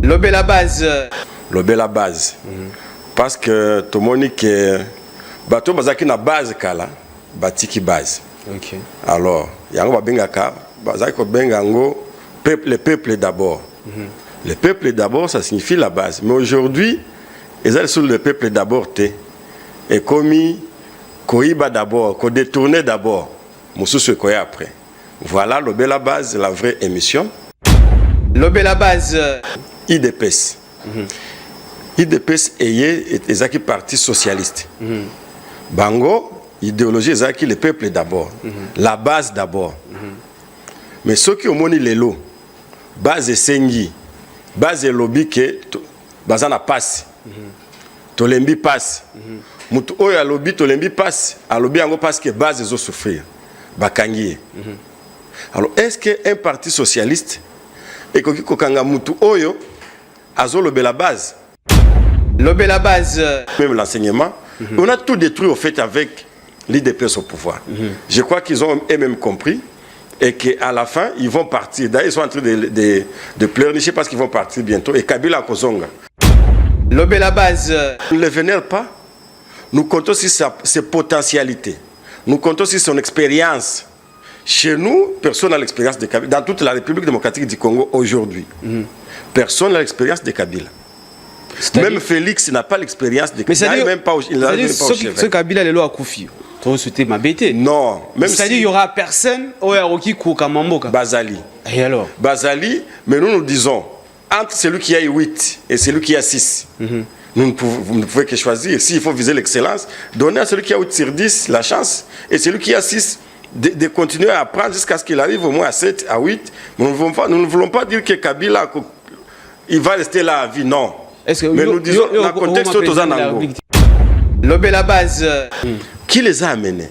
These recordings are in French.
Lobé la base. Lobé la base. Parce que tout le monde dit que bateau bazaki na base kala, batiki base. Ok. Alors, yango ba bengaka, bazaki ko bengango peuple, le peuple d'abord. Le peuple d'abord, ça signifie la base. Mais aujourd'hui, ils sont sur le peuple d'abord et commis koiba d'abord, ko détourner d'abord. Moussou koya après. Voilà Lobé la base, la vraie émission. Lobé la base. IDPS. IDPS est Ezaki parti socialiste. Bango, idéologie Ezaki le peuple d'abord. La base d'abord. Mais ceux qui ont moni les lots, base Sengi, base lobby que bazana passe. Tolembi passe. Mutu oya lobby tolembi passe. A lobby ango parce que base zo souffrir. Bakangi. Alors est-ce qu'un parti socialiste et koki kokanga mutu oyo azo lobé la base? Lobé la base. Même l'enseignement, on a tout détruit au fait avec l'IDPS au pouvoir. Je crois qu'ils ont eux-mêmes compris et qu'à la fin, ils vont partir. D'ailleurs, ils sont en train de pleurnicher parce qu'ils vont partir bientôt. Et Kabila Kozonga. Lobé la base. Ne le vénère pas. Nous comptons sur ses potentialités. Nous comptons sur son expérience. Chez nous, personne n'a l'expérience de Kabila. Dans toute la République démocratique du Congo aujourd'hui, personne n'a l'expérience de Kabila. Même Félix n'a pas l'expérience de Kabila. Mais même pas au ce Kabila est là à Koufi. Tu as ma bête. Non. C'est-à-dire qu'il n'y aura personne au Yaroki Koukamamboka. Bazali. Et alors? Bazali, mais nous disons, entre celui qui a 8 et celui qui a 6, vous ne pouvez que choisir. S'il faut viser l'excellence, donnez à celui qui a 8 sur 10 la chance. Et celui qui a 6, de continuer à apprendre jusqu'à ce qu'il arrive au moins à 7, à 8. Nous ne voulons pas dire que Kabila, il va rester là à vie, non. Mais nous disons, dans le contexte aux Anango. Lobé la base. Qui les a amenés?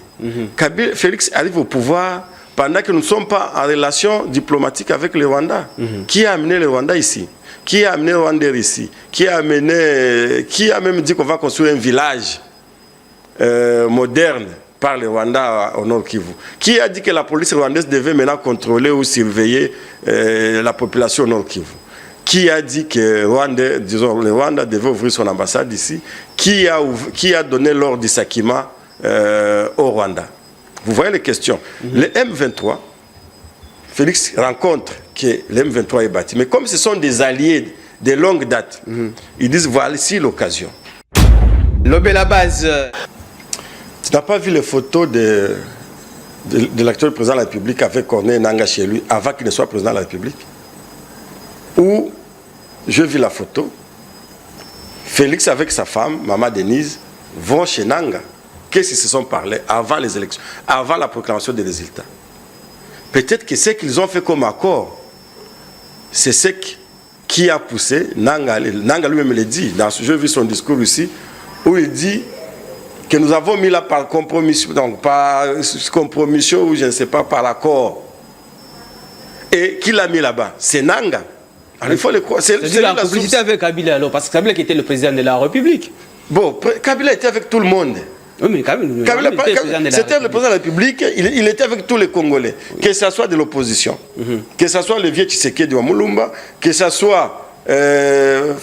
Kabila, Félix arrive au pouvoir pendant que nous ne sommes pas en relation diplomatique avec le Rwanda. Qui a amené le Rwanda ici? Qui a amené le Rwanda ici? Qui a même dit qu'on va construire un village moderne par le Rwanda au Nord Kivu? Qui a dit que la police rwandaise devait maintenant contrôler ou surveiller la population au Nord Kivu? Qui a dit que le Rwanda devait ouvrir son ambassade ici? Qui a donné l'ordre du Sakima au Rwanda? Vous voyez les questions. Le M23, Félix rencontre que le M23 est bâti. Mais comme ce sont des alliés de longue date, ils disent voici l'occasion. Lobé la base. Tu n'as pas vu les photos de l'actuel président de la République avec Corneille Nangaa chez lui avant qu'il ne soit président de la République? Où je vis la photo, Félix avec sa femme, Maman Denise, vont chez Nangaa. Qu'est-ce qu'ils se sont parlé avant les élections, avant la proclamation des résultats? Peut-être que ce qu'ils ont fait comme accord, c'est ce qui a poussé Nangaa. Nangaa lui-même le dit, je vis son discours ici, où il dit que nous avons mis là par compromission, donc par compromission ou je ne sais pas, par accord. Et qui l'a mis là-bas? C'est Nangaa. Alors, il faut le croire. C'est la complicité avec Kabila alors, parce que Kabila qui était le président de la République. Bon, Kabila était avec tout le monde. Oui, mais Kabila c'était le président de la République, il était avec tous les Congolais, que ce soit de l'opposition, que ce soit le vieux Tshisekedi de Mulumba, que ce soit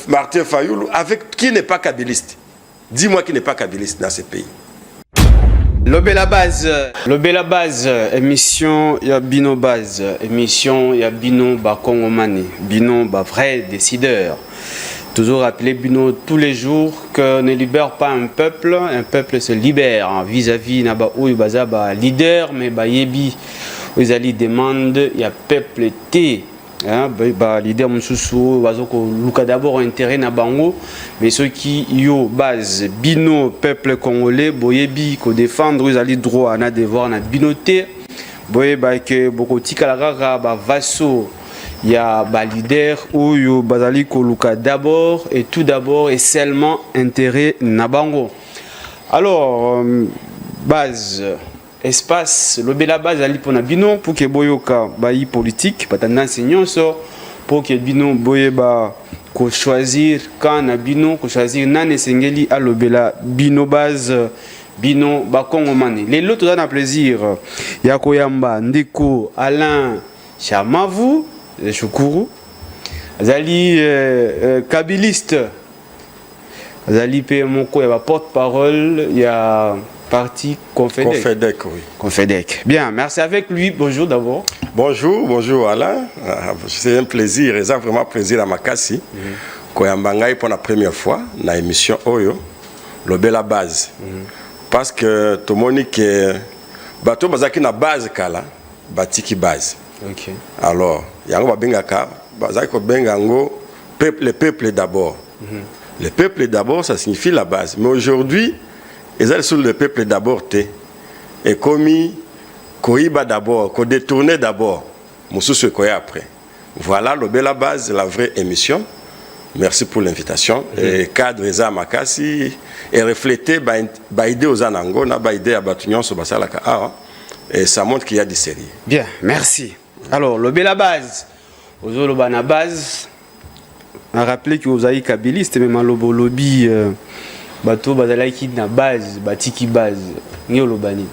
Martin Fayoulou, avec qui n'est pas kabiliste. Dis-moi qui n'est pas kabiliste dans ce pays. Lobé la base. Lobé la base. Émission ya Bino base. Émission ya Bino ba Kongomani. Bino ba vrai décideur. Toujours rappeler Bino tous les jours que ne libère pas un peuple se libère vis-à-vis naba ou baza ba leader mais ba yebi ils ali demande ya peuple té. Bah leader Moussou bazoko luka d'abord intérêt na bango mais ceux qui yo base Bino peuple congolais boyebi ko défendre ils ali droit na devoir na binoté boye ba que boko tikala kaka ba vasso ya ba leader ou yo bazali ko luka d'abord et tout d'abord et seulement intérêt na bango. Alors base espace lobé la base ali pona bino pour que boyoka bayi politique patanda enseignant so pour que bino boyeba ko choisir quand na bino ko choisir nane sengeli a lobé la bino base bino ba Kongomani les lots dans plaisir ya koyamba ndiko Alain Chamavu Chukuru Azali kabiliste. Azali Moko, il y a porte-parole, il y a parti Confédec. Confédec, oui. Confédec. Bien, merci avec lui. Bonjour d'abord. Bonjour, bonjour Alain. C'est un plaisir, c'est vraiment un plaisir à Makassi. Koyambangai pour la première fois dans l'émission Oyo, Lobé la base. Parce que tout le monde dit que bateau bazaki na base kala, batiki base. Ok. Alors, yango babengaka, bazaki bengango le peuple d'abord. Le peuple d'abord, ça signifie la base. Mais aujourd'hui, ils sont sur le peuple d'abord. Et commis, koiba d'abord, ko détourner d'abord. Moussou koya après. Voilà le la base, la vraie émission. Merci pour l'invitation. Et cadre Eza Makassi et refléter idée aux Anango, na idée à Batunion sur Basalaka. Et ça montre qu'il y a des séries. Bien, merci. Alors, le la base. Aux la base. On a rappelé que vous avez kabiliste, mais le lobby, bateau, bazalaiki na base, batiki base, ni au lobani.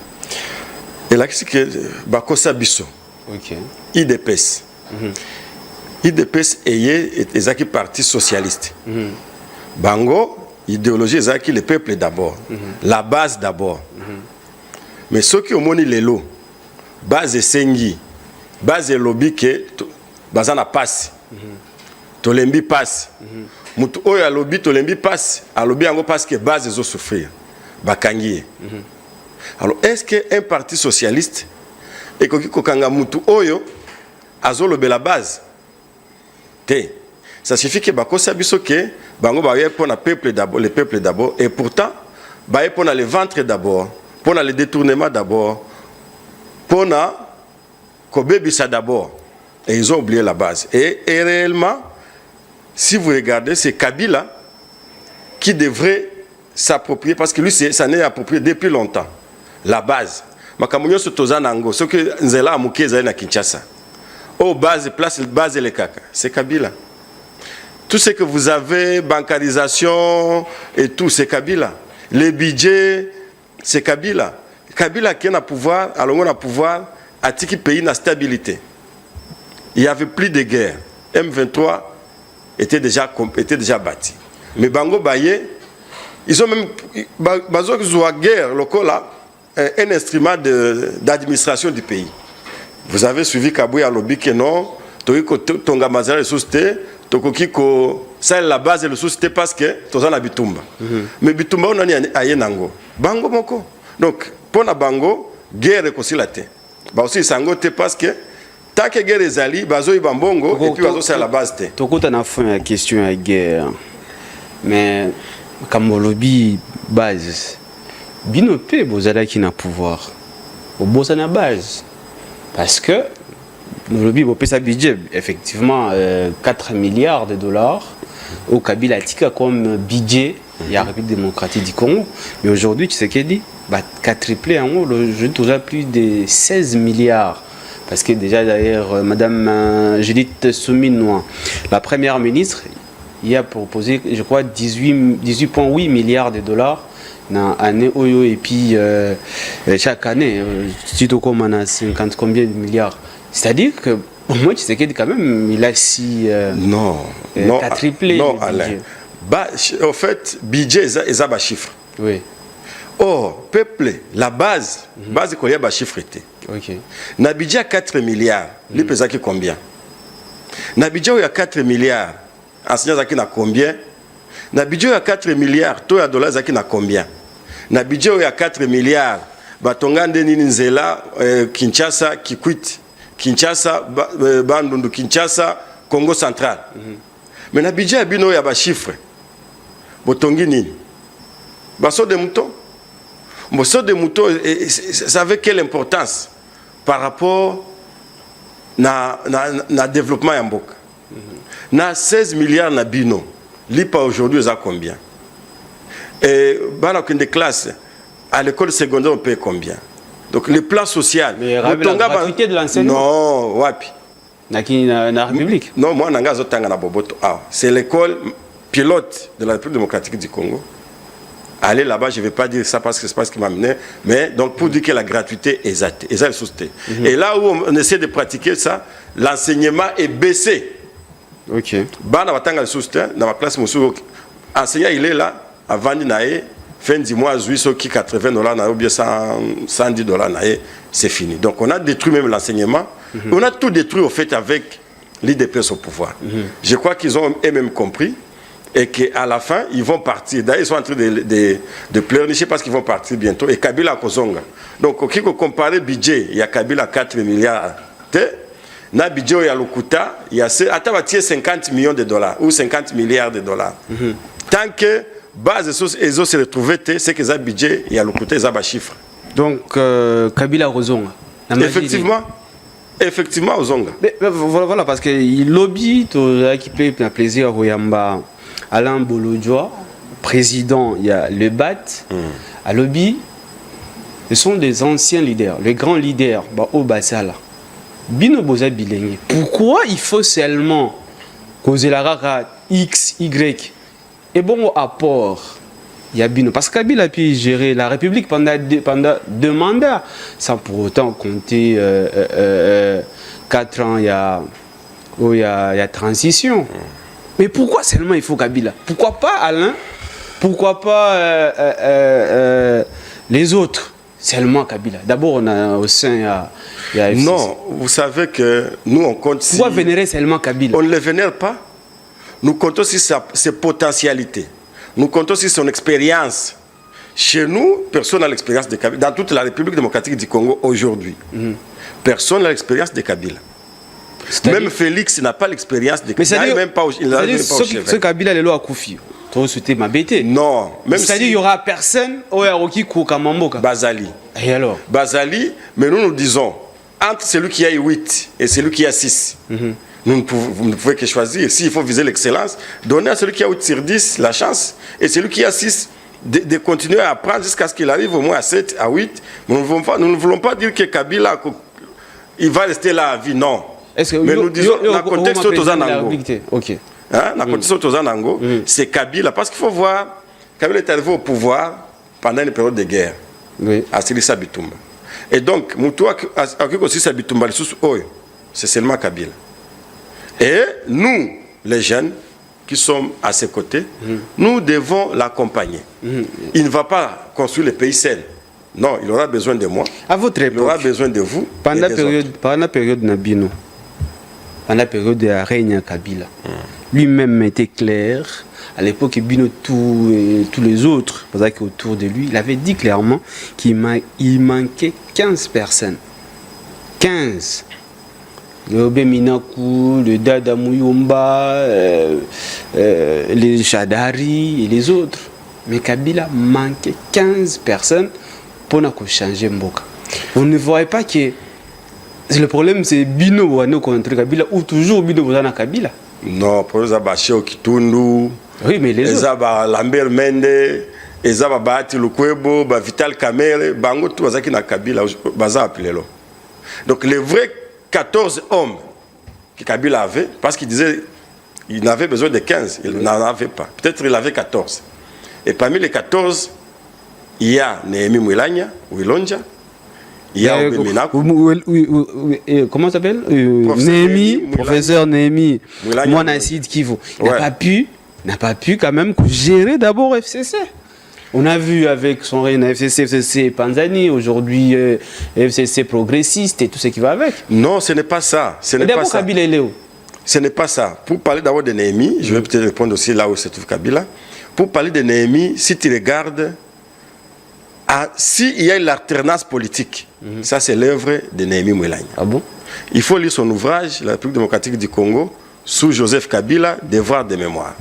Et là, c'est que Bakosa Bisso, ok. IDPS. IDPS est un parti socialiste. Bango, idéologie, c'est le peuple d'abord, la base d'abord. Mais ceux qui ont moni les lots, base Sengi, base lobby, bazana passe. Tolembi passe. Mutu oyo alobi tolembi passe. Alobi ango parce que base zo souffrir. Bakangiye. Alors est-ce qu'un parti socialiste et kokanga mutu oyo azolobe la base? Te. Ça signifie que bakosa biso ke bango ba pour le peuple d'abord, le peuple d'abord et pourtant ba pour le ventre d'abord, pour le détournement d'abord, pour na kobebisa d'abord. Et ils ont oublié la base. Et réellement, si vous regardez, c'est Kabila qui devrait s'approprier, parce que lui, ça n'est approprié depuis longtemps. La base. Makamunyo Sotozanango, ce que Nzela Amouké na Kinshasa. Oh, base, place, base les caca. C'est Kabila. Tout ce que vous avez, bancarisation et tout, c'est Kabila. Les budgets, c'est Kabila. Kabila qui a un pouvoir, alors on a pouvoir, à tiki pays na stabilité. Il n'y avait plus de guerre. M23 était déjà bâti. Mais Bango Baye, ils ont même guerre local, un instrument d'administration du pays. Vous avez suivi Kabouya Lobby que non, Tonga Mazara le société, Tokokiko, ça la base de la société parce que tous en Bitumba. Mais Bitumba on a aye nango. Bango moko. Donc pour la Bango, guerre réconciliée. Bah aussi sangote parce que tant que guerre est allée, bazo ibambongo et puis bazo c'est à la base. Tout le monde a fait la question à guerre, mais comme lobby base, bino pe bozala qui na pouvoir, au bossa na base, parce que le lobby bo pesa budget effectivement 4 milliards de dollars au Kabila tika comme budget il y a République démocratique du Congo, mais aujourd'hui tu sais qu'elle dit bah quadruplé en haut, je trouve plus de 16 milliards. Parce que déjà d'ailleurs, Madame Judith Souminois, la première ministre, il a proposé, je crois, 18,8 milliards de dollars dans l'année Oyo et puis chaque année, surtout comme on a 50 combien de milliards. C'est-à-dire que moi, tu sais que quand même, il a si triplé. Non, Alain. En fait, budget, ils ont un chiffre. Oui. Or, peuple, la base, base qu'on y a un chiffre était. Ok. Nabidja 4 milliards, lui pesa qui combien? Nabidja il y a 4 milliards, enseignant zaki na combien? Nabidja il y a 4 milliards, toi dollars zaki na combien? Nabidja il y a 4 milliards, batongande nini nzela Kinshasa Kikwit, Kinshasa Bandundu Kinshasa Congo central. Mais Nabidja bino il y a ba chiffre. Botongi nini? Baso de mouton. Baso de mouton, ça avait quelle importance par rapport na développement en Mboka. Na 16 milliards na bino. Lipa aujourd'hui ça combien? Et bana des classes à l'école secondaire on paye combien? Donc le plan social. Mais la gratuité de l'enseignement. Non, wapi. Na République. Non, moi nanga zotanga na boboto. C'est l'école pilote de la République démocratique du Congo. Aller là-bas, je ne vais pas dire ça parce que c'est pas ce qui m'a amené, mais donc pour dire que la gratuité est exacte. Et là où on essaie de pratiquer ça, l'enseignement est baissé. Ok. Bana batanga sous dans ma classe monsieur enseignant il est là avant d'inaé fin du mois juillet qui $80 ou bien $110 c'est fini. Donc on a détruit même l'enseignement. On a tout détruit au fait avec l'IDPS au pouvoir. Je crois qu'ils ont eux-mêmes compris et qu'à la fin ils vont partir. D'ailleurs ils sont en train de pleurnicher parce qu'ils vont partir bientôt et Kabila Kozonga. Donc qui peut comparer budget, il y a Kabila 4 milliards. Na budget il y a Lokuta, il y a 50 millions de dollars ou 50 milliards de dollars. Tant que base et se retrouver c'est que ça budget il y a Lokuta ça ba chiffre. Donc Kabila Kozonga. Effectivement Ozonga. Voilà parce que il lobby qui peut un plaisir au Yamba Alain Bolodjoa, président, il y a le BAT à lobby. Ce sont des anciens leaders, les grands leaders au Basala. Bino Boza Bilengi. Pourquoi il faut seulement causer la rara X, Y et bon apport il y a Bino. Parce que Kabila a pu gérer la République pendant 2 mandats sans pour autant compter 4 ans, il y a transition. Mais pourquoi seulement il faut Kabila? Pourquoi pas Alain? Pourquoi pas les autres? Seulement Kabila. D'abord, on a au sein, il y a FCC. Non, vous savez que nous, on compte... Pourquoi vénérer seulement Kabila? On ne le vénère pas. Nous comptons sur ses potentialités. Nous comptons sur son expérience. Chez nous, personne n'a l'expérience de Kabila. Dans toute la République démocratique du Congo aujourd'hui, personne n'a l'expérience de Kabila. Même Félix n'a pas l'expérience de Kabila. Il n'a même pas au chevet. Ce Kabila, il est là à Koufi. C'était ma bête. Non, même c'est-à-dire qu'il n'y aura personne au Yaroki Koukamamboka. Bazali. Et alors? Bazali, mais nous disons, entre celui qui a 8 et celui qui a 6, vous ne pouvez que choisir. S'il faut viser l'excellence, donnez à celui qui a 8 sur 10 la chance, et celui qui a 6 de continuer à apprendre jusqu'à ce qu'il arrive au moins à 7, à 8. Nous ne voulons pas dire que Kabila, il va rester là à vie, non. Mais nous disons, dans le contexte ok. Dans la condition de c'est Kabila. Parce qu'il faut voir, Kabila est arrivé au pouvoir pendant une période de guerre. À Silissa Bitumba. Et donc, c'est seulement Kabila. Et nous, les jeunes qui sommes à ses côtés, nous devons l'accompagner. Il ne va pas construire le pays seul. Non, il aura besoin de moi. À votre époque, il aura besoin de vous. Pendant la période Nabino, pendant la période de la règne Kabila, lui-même était clair. À l'époque, Bino, tous les autres, parce qu'autour de lui, il avait dit clairement qu'il manquait 15 personnes. 15. Le Obeminaku, le Dada Mouyomba, les Chadari et les autres. Mais Kabila manquait 15 personnes pour changer Mboka. Vous ne voyez pas que le problème c'est Bino Wano contre Kabila ou toujours Bino Wano Kabila? Non, pour les Abaché au Kitundu, oui, mais les autres. Lambert Mende, Ezaba Bahati Lukwebo, Vital Kamere, Bango tout ça qui na Kabila, Baza appelé là. Donc les vrais 14 hommes que Kabila avait, parce qu'il disait il n'avait besoin de 15, il n'en avait pas. Peut-être il avait 14. Et parmi les 14, il y a Néhémie Mwilanya, Wilonja, il y a Obeminaku. Comment ça s'appelle? Néhémie, professeur Néhémie Mwanacide Kivu. N'a pas pu quand même gérer d'abord FCC. On a vu avec son règne FCC Panzani, aujourd'hui FCC progressiste et tout ce qui va avec. Non, ce n'est pas ça. Ce n'est pas ça. Kabila et Léo. Ce n'est pas ça. Pour parler d'abord de Néhémie, je vais peut-être répondre aussi là où se trouve Kabila. Pour parler de Néhémie, si tu regardes, s'il y a l'alternance politique, ça c'est l'œuvre de Néhémie Mwilanya. Ah bon? Il faut lire son ouvrage, La République démocratique du Congo, sous Joseph Kabila, Devoir de mémoire.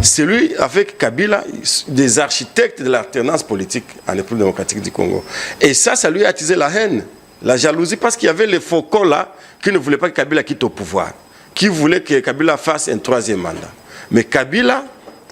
C'est lui, avec Kabila, des architectes de l'alternance politique en République démocratique du Congo. Et ça lui a attisé la haine, la jalousie, parce qu'il y avait les faucons là qui ne voulaient pas que Kabila quitte au pouvoir, qui voulaient que Kabila fasse un 3e mandat. Mais Kabila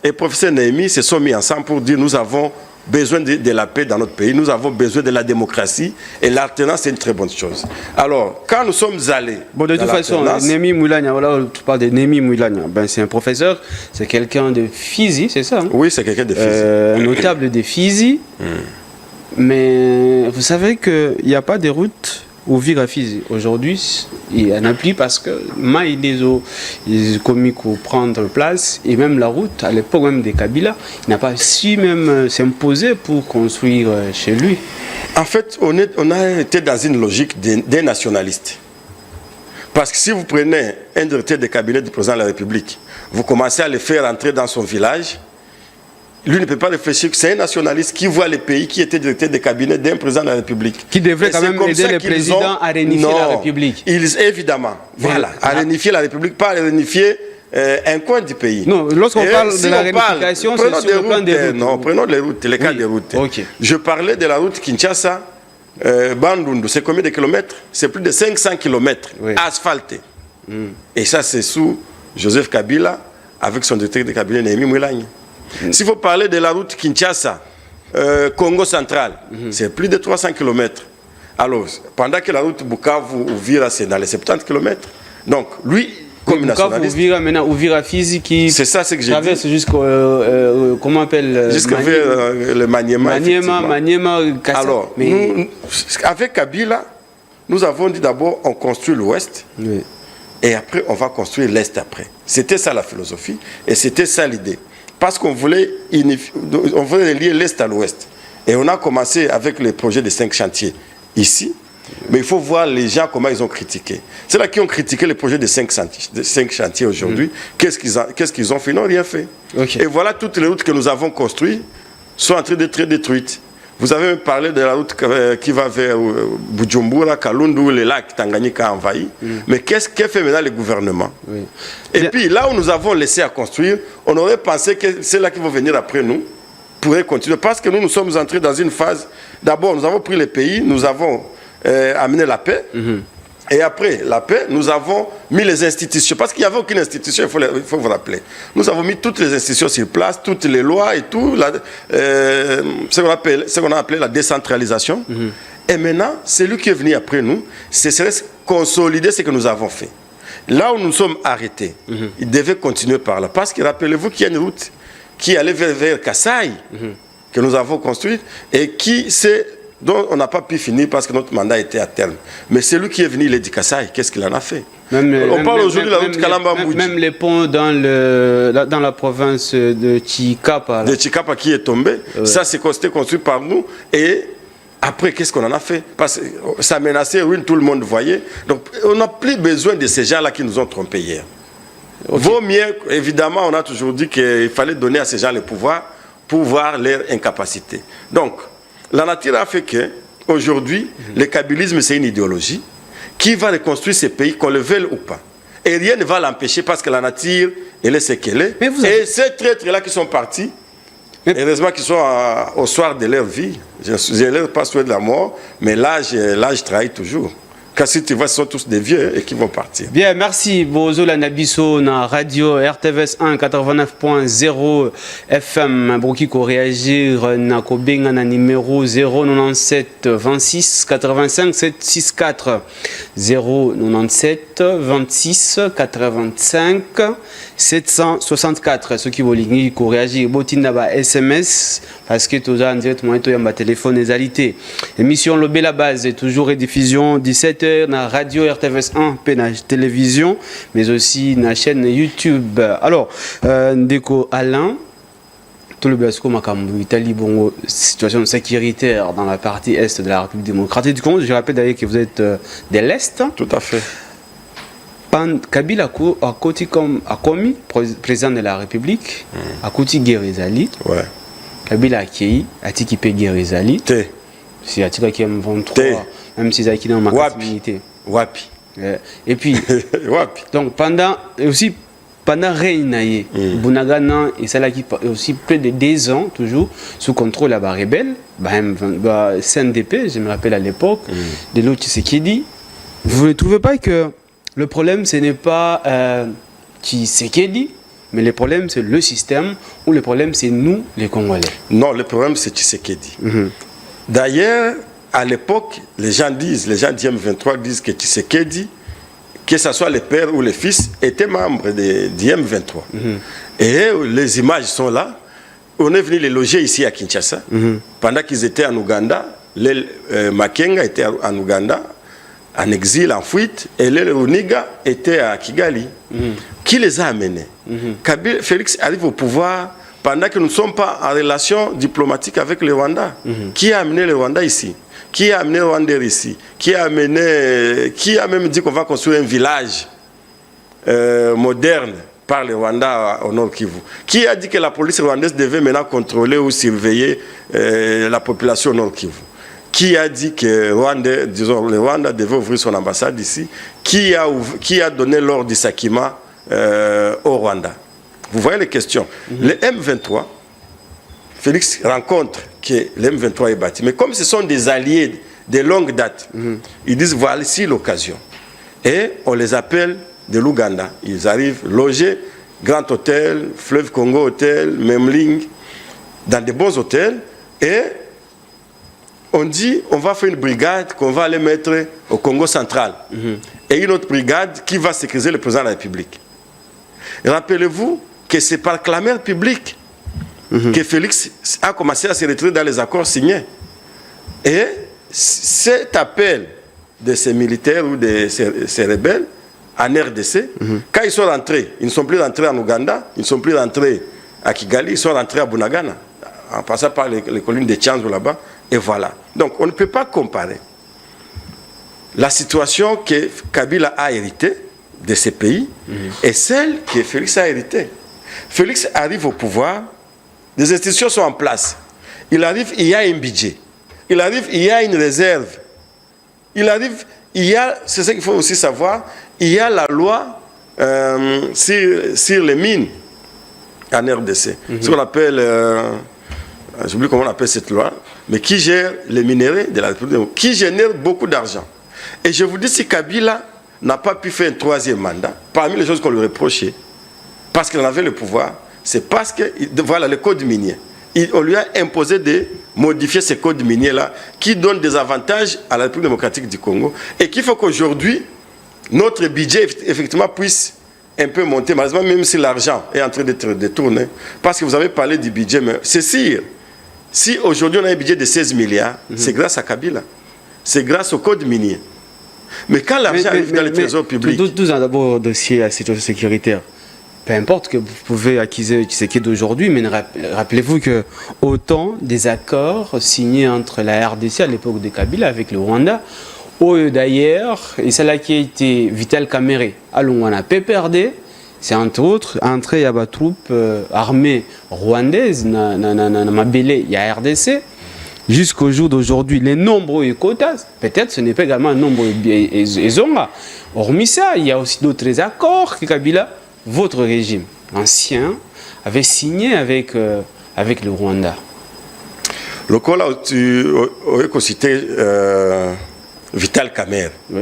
et professeur Néhémie se sont mis ensemble pour dire nous avons besoin de la paix dans notre pays, nous avons besoin de la démocratie et l'alternance c'est une très bonne chose. Alors, quand nous sommes allés... Bon, de toute façon, Néhémie Mwilanya, voilà, tu parles de Néhémie Mwilanya, ben, c'est un professeur, c'est quelqu'un de Fizi, c'est ça hein? Oui, c'est quelqu'un de Fizi. Un notable de Fizi, mais vous savez qu'il n'y a pas de route Uvira Fizi. Aujourd'hui, il n'y en a plus parce que ils ont commis pour prendre place et même la route, à l'époque même des Kabila, il n'a pas su même s'imposer pour construire chez lui. En fait, on a été dans une logique des nationalistes. Parce que si vous prenez un directeur de cabinet du président de la République, vous commencez à le faire entrer dans son village, lui ne peut pas réfléchir que c'est un nationaliste qui voit les pays qui étaient directeurs de cabinet d'un président de la République. Qui devrait quand même aider le président à réunifier la République. Évidemment, voilà, à réunifier la République, pas à réunifier un coin du pays. Non, lorsqu'on parle de la réunification, c'est sur le plan des routes. Non, prenons les routes, les cas des routes. Okay. Je parlais de la route Kinshasa, Bandundu, c'est combien de kilomètres? C'est plus de 500 kilomètres asphaltés. Et ça, c'est sous Joseph Kabila, avec son directeur de cabinet Néhémie Mouelagne. S'il faut parler de la route Kinshasa, Congo central, c'est plus de 300 km. Alors, pendant que la route Bukavu-Uvira, c'est dans les 70 km. Donc, lui, comme nationaliste... Bukavu-Uvira, maintenant, Uvira-Fizi qui traverse jusqu'au... comment on appelle jusqu'au le Maniema. Maniema, alors, nous, avec Kabila, nous avons dit d'abord, on construit l'ouest. Oui. Et après, on va construire l'est après. C'était ça la philosophie. Et c'était ça l'idée. Parce qu'on voulait lier l'Est à l'Ouest. Et on a commencé avec le projet de 5 chantiers ici. Mais il faut voir les gens comment ils ont critiqué. C'est là qui ont critiqué le projet de 5 chantiers aujourd'hui. Qu'est-ce qu'ils ont fait? Ils n'ont rien fait. Okay. Et voilà, toutes les routes que nous avons construites sont en train d'être détruites. Vous avez parlé de la route qui va vers Bujumbura, Kalundu, les lacs Tanganyika envahis. Mais qu'est-ce que fait maintenant le gouvernement? Et puis là où nous avons laissé à construire, on aurait pensé que c'est là qui vont venir après nous, pourraient continuer. Parce que nous sommes entrés dans une phase. D'abord, nous avons pris le pays, nous avons amené la paix. Et après la paix, nous avons mis les institutions. Parce qu'il n'y avait aucune institution, il faut vous rappeler. Nous avons mis toutes les institutions sur place, toutes les lois et tout, ce qu'on a appelé la décentralisation. Et maintenant, celui qui est venu après nous, ce serait consolider ce que nous avons fait. Là où nous sommes arrêtés, il devait continuer par là. Parce que rappelez-vous qu'il y a une route qui allait vers Kasaï, que nous avons construite, et qui s'est... dont on n'a pas pu finir parce que notre mandat était à terme. Mais celui qui est venu, il est dit Kassai, qu'est-ce qu'il en a fait? On parle aujourd'hui de la route Kalamba-Mbouji. Même les ponts dans la province de Chikapa. De Chikapa qui est tombé. Ça, c'était construit par nous. Et après, qu'est-ce qu'on en a fait? Parce que ça menaçait ruine, tout le monde voyait. Donc, on n'a plus besoin de ces gens-là qui nous ont trompés hier. Vaut mieux, évidemment, on a toujours dit qu'il fallait donner à ces gens le pouvoir pour voir leur incapacité. Donc, la nature a fait qu'aujourd'hui, le kabylisme, c'est une idéologie qui va reconstruire ces pays, qu'on le veuille ou pas. Et rien ne va l'empêcher parce que la nature, elle est ce qu'elle est. Et ces traîtres-là qui sont partis, heureusement qu'ils sont au soir de leur vie. Je ne leur pas souhaité de la mort, mais l'âge trahit toujours. Car si tu vois, ce sont tous des vieux et qui vont partir. Bien, merci. Bozola Nabiso na radio RTVS 1 89.0 FM. Broki ko réagir na kobenga na numéro 097 26 85 764 097 26 85 764. Ceux qui veulent ko réagir botinda ba SMS parce que tout ça en direct moi to yamba téléphone égalité. Émission Lobé la base est toujours rediffusion 17 na radio RTVS 1 pe na télévision mais aussi na chaîne YouTube. Alors Ndeko Alain tout le Blasco Makambu Italie bon situation sécuritaire dans la partie est de la République démocratique du Congo. Je rappelle d'ailleurs que vous êtes de l'est. Tout à fait. Kabila a commis président de la République a côté Guérizali. Ouais. Kabila a qui a équipé Guérizali. Si a tiré qui M23 même si Zaki dans ma communauté. Wapi. Et puis Wapi. Donc pendant Reinaye, Bunagana et Salaki aussi près de 2 ans toujours sous contrôle la rebelle, CNDP, je me rappelle à l'époque, de l'autre Tshisekedi. Vous ne trouvez pas que le problème ce n'est pas Tshisekedi, mais le problème c'est le système ou le problème c'est nous les Congolais? Non, le problème c'est Tshisekedi. D'ailleurs, à l'époque, les gens du M23 disent que Tshisekedi, que ce soit le père ou le fils, était membre du M23. Et les images sont là. On est venu les loger ici à Kinshasa. Pendant qu'ils étaient en Ouganda, Makenga était en Ouganda, en exil, en fuite, et le Runiga était à Kigali. Qui les a amenés? Félix arrive au pouvoir pendant que nous ne sommes pas en relation diplomatique avec le Rwanda. Qui a amené le Rwanda ici? Qui a amené le Rwanda ici? Qui a même dit qu'on va construire un village moderne par le Rwanda au Nord Kivu? Qui a dit que la police rwandaise devait maintenant contrôler ou surveiller la population au Nord Kivu? Qui a dit que le Rwanda devait ouvrir son ambassade ici? Qui a donné l'ordre du Sakima au Rwanda? Vous voyez les questions. Le M23, Félix rencontre que le M23 est bâti. Mais comme ce sont des alliés de longue date, ils disent voilà ici l'occasion. Et on les appelle de l'Ouganda. Ils arrivent loger Grand Hôtel, Fleuve Congo Hôtel, Memling, dans de bons hôtels. Et on dit on va faire une brigade qu'on va aller mettre au Congo central. Et une autre brigade qui va sécuriser le président de la République. Rappelez-vous que c'est par clameur publique que Félix a commencé à se retirer dans les accords signés. Et cet appel de ces militaires ou de ces rebelles en RDC, quand ils sont rentrés, ils ne sont plus rentrés en Ouganda, ils ne sont plus rentrés à Kigali, ils sont rentrés à Bunagana, en passant par les collines de Tchanzu là-bas, et voilà. Donc on ne peut pas comparer la situation que Kabila a héritée de ces pays et celle que Félix a héritée. Félix arrive au pouvoir, les institutions sont en place. Il arrive, il y a un budget. Il arrive, il y a une réserve. Il arrive, il y a, c'est ce qu'il faut aussi savoir, il y a la loi sur les mines en RDC. Ce qu'on appelle, j'oublie comment on appelle cette loi, mais qui gère les minéraux de la République, qui génère beaucoup d'argent. Et je vous dis, si Kabila n'a pas pu faire un troisième mandat, parmi les choses qu'on lui reprochait, parce qu'il en avait le pouvoir, c'est parce que, voilà, le code minier. On lui a imposé de modifier ces codes miniers-là, qui donnent des avantages à la République démocratique du Congo, et qu'il faut qu'aujourd'hui, notre budget, effectivement, puisse un peu monter, malheureusement, même si l'argent est en train d'être détourné. Parce que vous avez parlé du budget, mais c'est sûr, si aujourd'hui on a un budget de 16 milliards, c'est grâce à Kabila. C'est grâce au code minier. Mais quand l'argent arrive dans les trésors publics... Tout d'abord au dossier à la situation sécuritaire. Peu importe que vous pouvez acquiser ce qui est d'aujourd'hui, mais rappelez-vous que autant des accords signés entre la RDC à l'époque de Kabila avec le Rwanda, ou d'ailleurs, et celle-là qui a été Vital Kamerhe à Lungwana PPRD, c'est entre autres entrée à la troupe armée rwandaise, Mabele, il y a RDC. Jusqu'au jour d'aujourd'hui, les nombreux quotas, peut-être ce n'est pas également un nombre zonga. Hormis ça, il y a aussi d'autres accords que Kabila, votre régime ancien, avait signé avec le Rwanda. Le cas là, tu as cité Vital Kamerhe. Oui.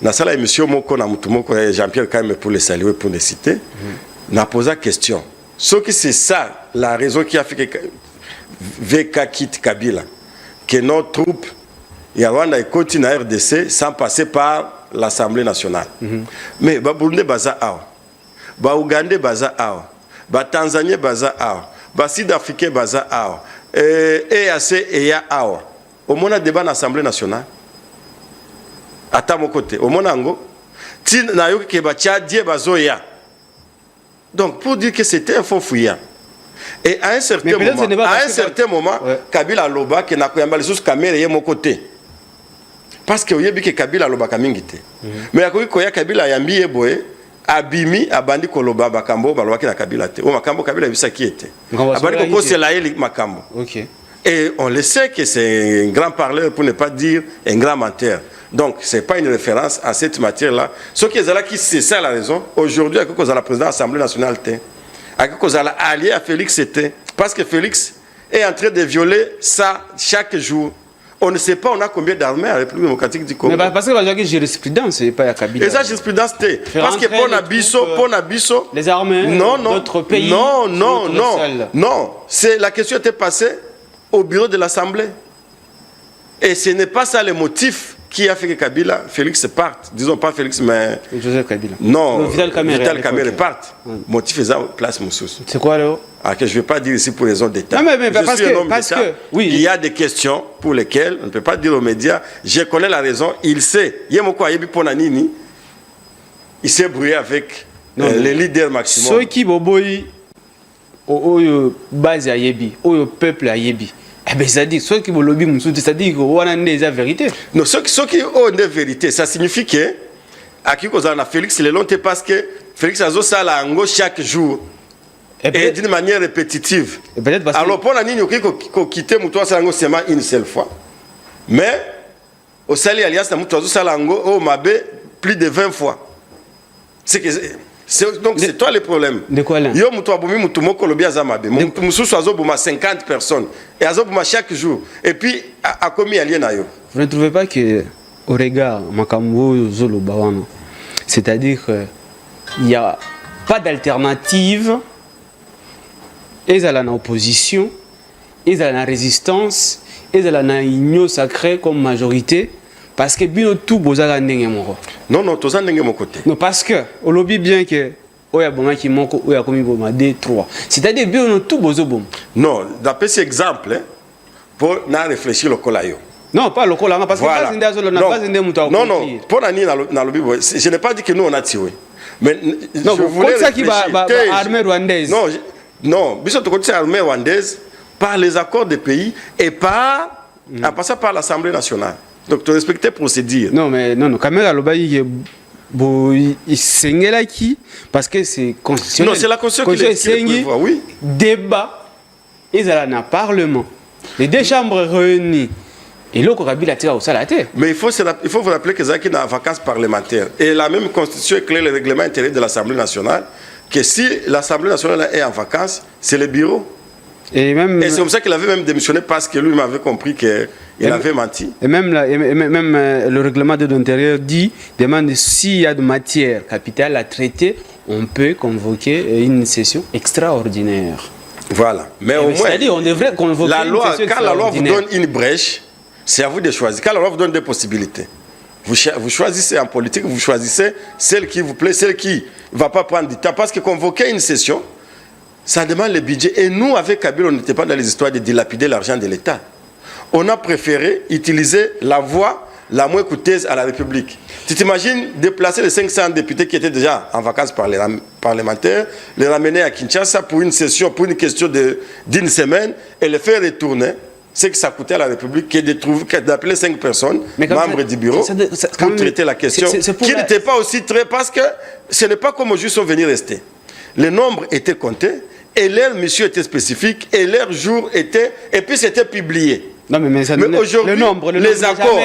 Dans cette émission, Jean-Pierre Kamerhe, pour les saluer, pour les citer, n'a posé la question. Ce que c'est ça, la raison qui a fait que VK quitte Kabila, que nos troupes, et Rwanda continuent à RDC sans passer par l'Assemblée nationale. Mais Burundi baza awa, Ougandais baza awa, Tanzanie baza awa, Sud-Africain baza awa, EAC et ya awa. Au moment débat dans l'Assemblée nationale, à mon côté, au Monango, Tin na yo ke ba Tchadien bazoya. Donc pour dire que c'était un faux fouillant. Et à un certain moment, ouais. Kabila Loba qui n'a pas les caméras est mon côté. Parce que vous que Kabila Loba kamingite. Mais à quoi Kabila yambi eboe abimi abandi koloba bakambo balwa ki na Kabila te. O makambo Kabila bisa qui était. Abandi ko c'est là makambo. OK. Et on le sait que c'est un grand parleur pour ne pas dire un grand menteur. Donc, ce n'est pas une référence à cette matière-là. Ce qui est là, c'est ça la raison. Aujourd'hui, à cause de la présidente de l'Assemblée nationale, à cause de l'allié à Félix, c'était parce que Félix est en train de violer ça chaque jour. On ne sait pas, on a combien d'armées à la République démocratique du Congo. Mais parce que la jurisprudence, c'est pas à Kabila. Et ça, jurisprudence, c'est parce que pour Nabiso, les armées d'autres pays. Non. La question était passée au bureau de l'Assemblée. Et ce n'est pas ça le motif qui a fait que Kabila, Félix parte, disons pas Félix, mais... Joseph Kabila. Non, Vital Kamerhe parte. Motif faisant place Moussous. C'est quoi là? Que je ne vais pas dire ici pour raison d'État. Non, mais parce que oui. Il y a des questions pour lesquelles on ne peut pas dire aux médias, je connais la raison, il sait. Il s'est brouillé avec les leaders maximum. Ceux qui boboyi au base à Yebi, au peuple à Yebi. Eh bien, c'est-à-dire, ceux qui lobby Moussou, c'est-à-dire qu'on a des vérités. Non, ceux qui ont des vérités, ça signifie que, à qui qu'on a Félix, c'est long parce que Félix a ça là chaque jour. Et d'une manière répétitive. Alors, pour la ligne, on quitte Moutoua Salango seulement une seule fois. Mais, au Sali Alias, Moutoua Salango, au Mabé, plus de 20 fois. Donc, c'est toi le problème. De quoi là? Yo Moutoua Boumi, Moutouma Kolobi Azamabé. Moussou Soazo Bouma 50 personnes. Et Azobouma chaque jour. Et puis, à commis alien à yo. Vous ne trouvez pas que, au regard, Makambo Zolo Bawana, c'est-à-dire qu'il n'y a pas d'alternative. Ils sont en opposition, ils sont en résistance, ils sont en union sacrée comme majorité, parce que bien tout bozala ndenge moko. Non, tout ça ndenge mon côté. Non, parce que on lobby bien que oya boma qui moko oya komi boma 2 3. C'est-à-dire bien tout bozo bom. Non, d'après cet exemple, pour na réfléchir le colayo. Non, pas le colayo parce que voilà. Non, pour nani na lobby, je n'ai pas dit que nous on a tiré. Mais non, je voulais ça qui va armée rwandaise. Non, l'armée rwandaise par les accords des pays et par en passant par l'Assemblée nationale. Donc, tu respectes les procédures. Non, mais non, quand même, il s'engage qui parce que c'est constitutionnel. Non, c'est la Constitution qui le prévoit, oui. Débat, ils ont un parlement, les deux chambres réunies. Et là, Kabila tire au salaté. Mais il faut vous rappeler que Zaki est en vacances parlementaires. Et la même Constitution éclaire le règlement intérieur de l'Assemblée nationale. Que si l'Assemblée nationale est en vacances, c'est le bureau. Et c'est comme ça qu'il avait même démissionné parce que lui m'avait compris qu'il avait menti. Et même le règlement de l'intérieur demande s'il y a de matière capitale à traiter, on peut convoquer une session extraordinaire. Voilà. Mais au moins, c'est-à-dire on devrait convoquer quand la loi vous donne une brèche, c'est à vous de choisir. Quand la loi vous donne des possibilités, vous choisissez en politique, vous choisissez celle qui vous plaît, celle qui ne va pas prendre du temps. Parce que convoquer une session, ça demande le budget. Et nous, avec Kabila, on n'était pas dans les histoires de dilapider l'argent de l'État. On a préféré utiliser la voie la moins coûteuse à la République. Tu t'imagines déplacer les 500 députés qui étaient déjà en vacances parlementaires, les ramener à Kinshasa pour une session, pour une question d'une semaine, et les faire retourner. C'est que ça coûtait à la République d'appeler 5 personnes, membres du bureau, pour traiter la question, qui n'était pas aussi très... Parce que ce n'est pas comme aux juges sont venus rester. Les nombres étaient comptés, et leur mission était spécifique, et leur jour était... Et puis c'était publié. Non, mais aujourd'hui, les accords...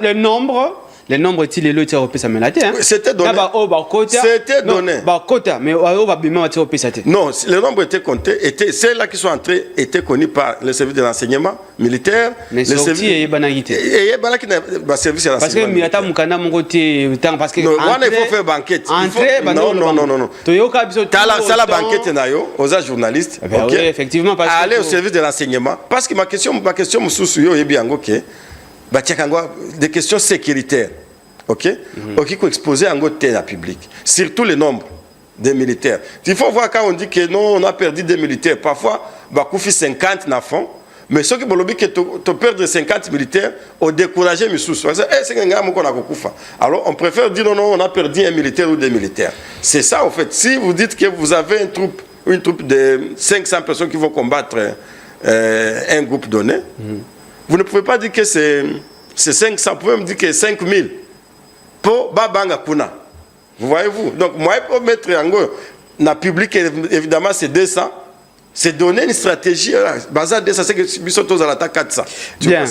Le nombre... Les nombres est-il le tir au PSA Mélaté? C'était donné. C'était donné. Non, les nombres étaient comptés. Celles-là qui sont entrées étaient connues par le service de renseignement militaire. Mais c'est aussi et banalité. Et service de renseignement militaire. Parce que il faut faire banquette. Non. Ça la banquette aux journalistes. Oui, effectivement. Aller au service de renseignement. Parce que ma question, des questions sécuritaires, ok? Qui sont exposées en terrain public, surtout le nombre de militaires. Il faut voir quand on dit que non, on a perdu des militaires. Parfois, on fait 50 na fond, mais ceux qui ont dit que tu perds 50 militaires, on découragé Missous. Alors, on préfère dire non, on a perdu un militaire ou des militaires. C'est ça, en fait. Si vous dites que vous avez une troupe de 500 personnes qui vont combattre un groupe donné, vous ne pouvez pas dire que c'est 500, vous pouvez me dire que c'est 5000. Pour Babanga Kuna. Vous voyez-vous? Donc, moi, pour mettre en gros, dans le public, évidemment, c'est 200. C'est donner une stratégie. Bazar 200, c'est que nous sommes tous à l'attaque 400. Bien.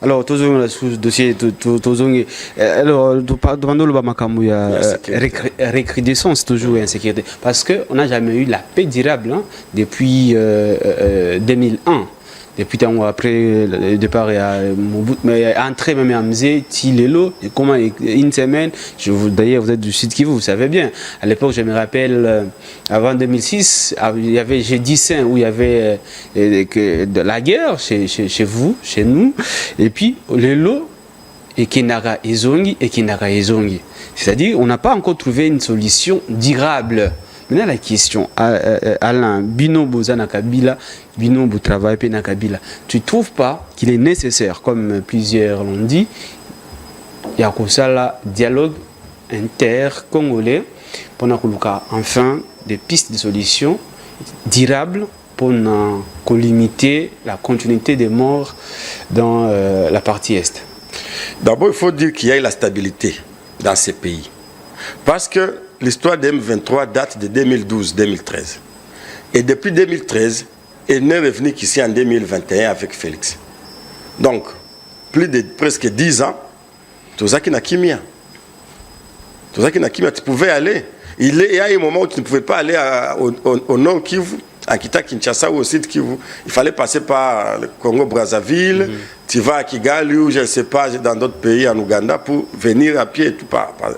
Alors, tous les dossiers, alors, demandons le Bamakamu, il y a recrudescence toujours et insécurité. Parce qu'on n'a jamais eu la paix durable depuis 2001. Depuis après le départ, mais entré même à Mzé, Tilelo, comment une semaine, d'ailleurs vous êtes du Sud Kivu, vous savez bien. À l'époque, je me rappelle, avant 2006, il y avait G10 où il y avait de la guerre chez vous, chez nous. Et puis, Lelo, et Kenara Ezongi et Kenara Ezongi. C'est-à-dire, on n'a pas encore trouvé une solution durable. Maintenant, la question, Alain, Bino Boza Nakabila, Bino Boutravaille Nakabila, tu ne trouves pas qu'il est nécessaire, comme plusieurs l'ont dit, il y a un dialogue inter-congolais pour enfin des pistes de solutions durables pour limiter la continuité des morts dans la partie Est? D'abord, il faut dire qu'il y a eu la stabilité dans ces pays. Parce que l'histoire de M23 date de 2012-2013. Et depuis 2013, il n'est revenu qu'ici en 2021 avec Félix. Donc, plus de presque 10 ans, Tozaki Nakimia. Tozaki Nakimia, tu pouvais aller. Il y a un moment où tu ne pouvais pas aller au nord Kivu, à Kita Kinshasa ou au sud Kivu. Il fallait passer par le Congo-Brazzaville. Tu vas à Kigali ou je ne sais pas, dans d'autres pays, en Ouganda, pour venir à pied et tout,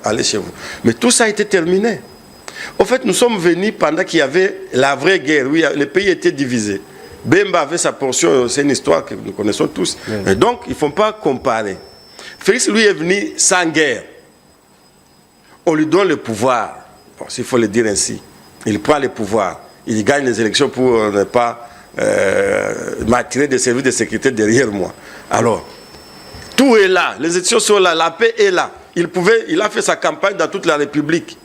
aller chez vous. Mais tout ça a été terminé. Au fait, nous sommes venus pendant qu'il y avait la vraie guerre. Oui, les pays étaient divisés. Bemba avait sa portion, c'est une histoire que nous connaissons tous. Et donc, il ne faut pas comparer. Félix, lui, est venu sans guerre. On lui donne le pouvoir. Bon, s'il faut le dire ainsi. Il prend le pouvoir. Il gagne les élections pour ne pas m'attirer des services de sécurité derrière moi. Alors, tout est là. Les élections sont là. La paix est là. Il a fait sa campagne dans toute la République.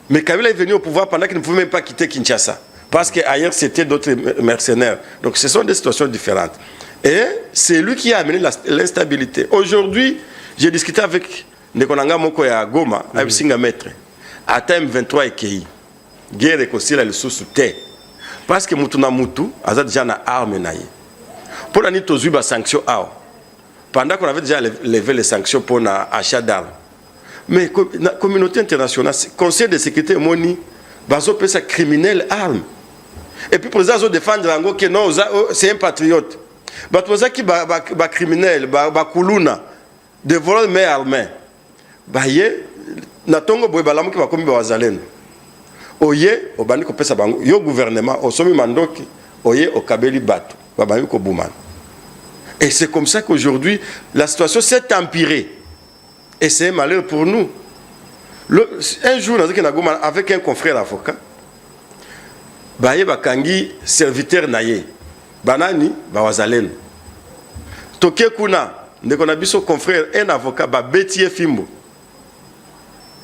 Mais Kabila est venu au pouvoir pendant qu'il ne pouvait même pas quitter Kinshasa. Parce qu'ailleurs, c'était d'autres mercenaires. Donc, ce sont des situations différentes. Et c'est lui qui a amené l'instabilité. Aujourd'hui, j'ai discuté avec Nekonanga Moko ya Goma, avec Singa Maître. À M23 et Kei. Guerre et Kosila le sous-terre. Parce que Mutuna Mutu, a déjà na arme naïe. Pour la nuit, aux sanctions, pendant qu'on avait déjà levé les sanctions pour l'achat d'armes. Mais la communauté internationale, Conseil de sécurité, Moni, bazo pesa criminel armes. Et puis pour les autres défendre l'ango que non, c'est un patriote. Batouza qui ba criminel, ba kuluna, de voler mais armés. Ba yé, na tongo boy balamu qui va comme bazalendo. Oye, au bandi ko pesa bango, yo gouvernement, au somi mandoki, oye au kabeli bato, ba bango ko bouman. Et c'est comme ça qu'aujourd'hui, la situation s'est empirée. Et c'est malheur pour nous. Un jour, avec un confrère avocat, Baye Bakangi, serviteur naye, Banani, Bawazalen. Toke Kuna, Nekonabiso confrère, un avocat, Bétier Fimbo.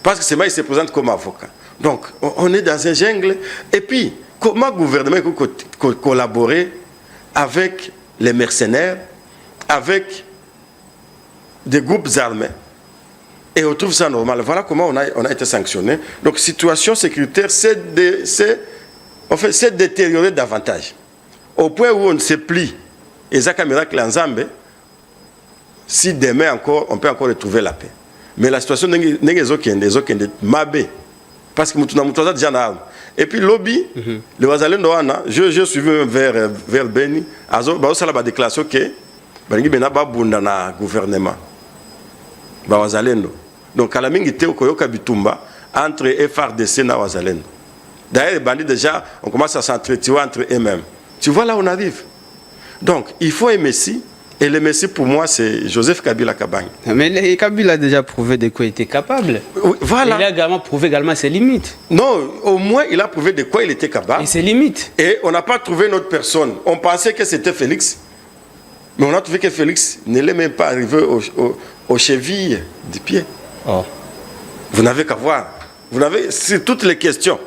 Parce que c'est moi qui se présente comme avocat. Donc, on est dans un jungle. Et puis, comment le gouvernement peut collaborer avec les mercenaires, avec des groupes armés? Et on trouve ça normal. Voilà comment on a été sanctionné. Donc, situation sécuritaire s'est détériorée davantage. Au point où on se plie. Et ça, caméra que l'ensemble, si demain encore, on peut encore retrouver la paix. Mais la situation n'est pas mabé. Parce que nous avons déjà une arme. Et puis, lobby, le Wazalen Doana, je suis venu vers Beni, il a déclaration que il y a un gouvernement. Donc, à la mingi te okoyoka bitumba entre FRDC et Wazalendo. D'ailleurs, les bandits déjà, on commence à s'entretuer entre eux-mêmes. Tu vois là où on arrive. Donc, il faut un Messie. Et le Messie, pour moi, c'est Joseph Kabila Kabang. Mais Kabila a déjà prouvé de quoi il était capable. Oui, voilà. Il a également prouvé ses limites. Non, au moins, il a prouvé de quoi il était capable. Et ses limites. Et on n'a pas trouvé une autre personne. On pensait que c'était Félix. Mais on a trouvé que Félix ne l'est même pas arrivé aux chevilles du pied. Oh. Vous n'avez qu'à voir. C'est toutes les questions.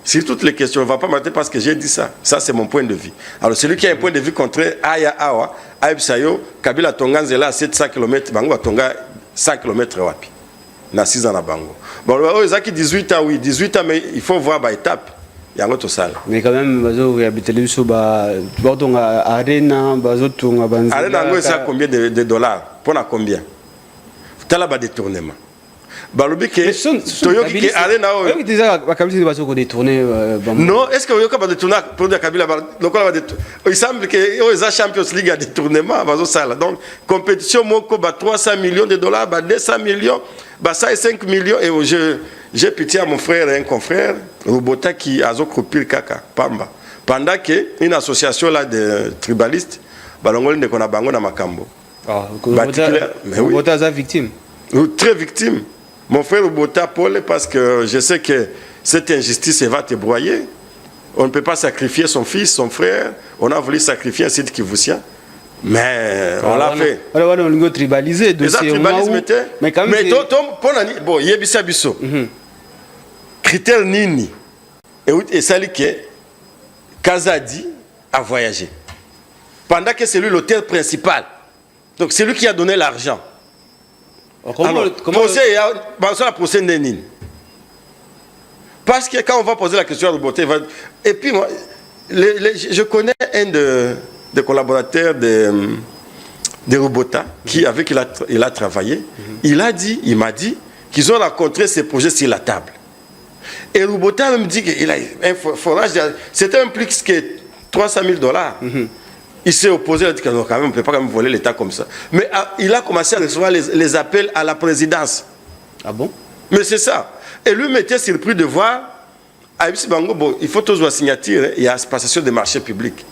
C'est toutes les questions. On ne va pas m'arrêter parce que j'ai dit ça. Ça, c'est mon point de vue. Alors, celui qui a un point de vue contraire, Aya Awa, Aïbsayo, Kabila Tonganzela à 700 km, Bango Tonga 100 km wapi. Na 6 ans à Bango. Bon, ils ont 18 ans, oui, 18 ans, mais il faut voir par étape. Il y a un autre salle. Mais quand même, Bazo, il y a des sur Arena, Bazo, Tonga, Arena, c'est combien de dollars? Pour combien? Tu as là des détournements. Balobi que Toyoki qui allait na oui déjà Kabila va se détourner non est-ce que Yoka va détourner pour Kabila local va détourner il semble que les Champions League a détournement va ça donc compétition moko ba 300 millions de dollars ba 200 millions ba 5 millions et j'ai pitié à mon frère et un confrère Robota qui a croupir kaka pamba pendant que une association là de tribalistes balongoli ne kona bango na makambo Rubota est victime. Très victime. Mon frère Rubota, Paul, parce que je sais que cette injustice va te broyer. On ne peut pas sacrifier son fils, son frère. On a voulu sacrifier un site Kivoussien. Mais on l'a fait. On a tribalisé. Mais quand même. Mais bon, il y a bisa biso. Critère nini. Et ça dit que Kazadi a voyagé. Pendant que c'est lui l'auteur principal. Donc c'est lui qui a donné l'argent. Comment procès nini. Parce que quand on va poser la question à Rubota, et puis moi, je connais un des collaborateurs de Rubota avec qui il a travaillé. Il m'a dit qu'ils ont rencontré ces projets sur la table. Et Rubota me dit qu'il a un forage, c'était un plus que $300,000. Il s'est opposé, il a dit que non, quand même, on ne peut pas quand même voler l'État comme ça. Mais il a commencé à recevoir les appels à la présidence. Ah bon? Mais c'est ça. Et lui m'était surpris de voir, bon, il faut toujours la signature, il y a la passation des marchés publics.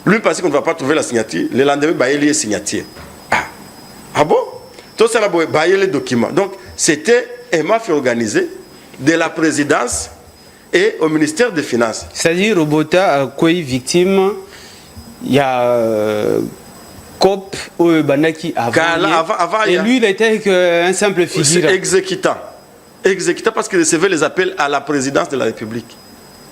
Lui pensait qu'on ne va pas trouver la signature, le lendemain, il y a signature. Ah bon? Tout ça, il y a les documents. Donc, c'était un mafia organisé de la présidence et au ministère des Finances. C'est-à-dire, Rubota a quoi victime? Il y a COP ou Banaki avant. Et lui, il était un simple figure. Exécutant parce qu'il recevait les appels à la présidence de la République.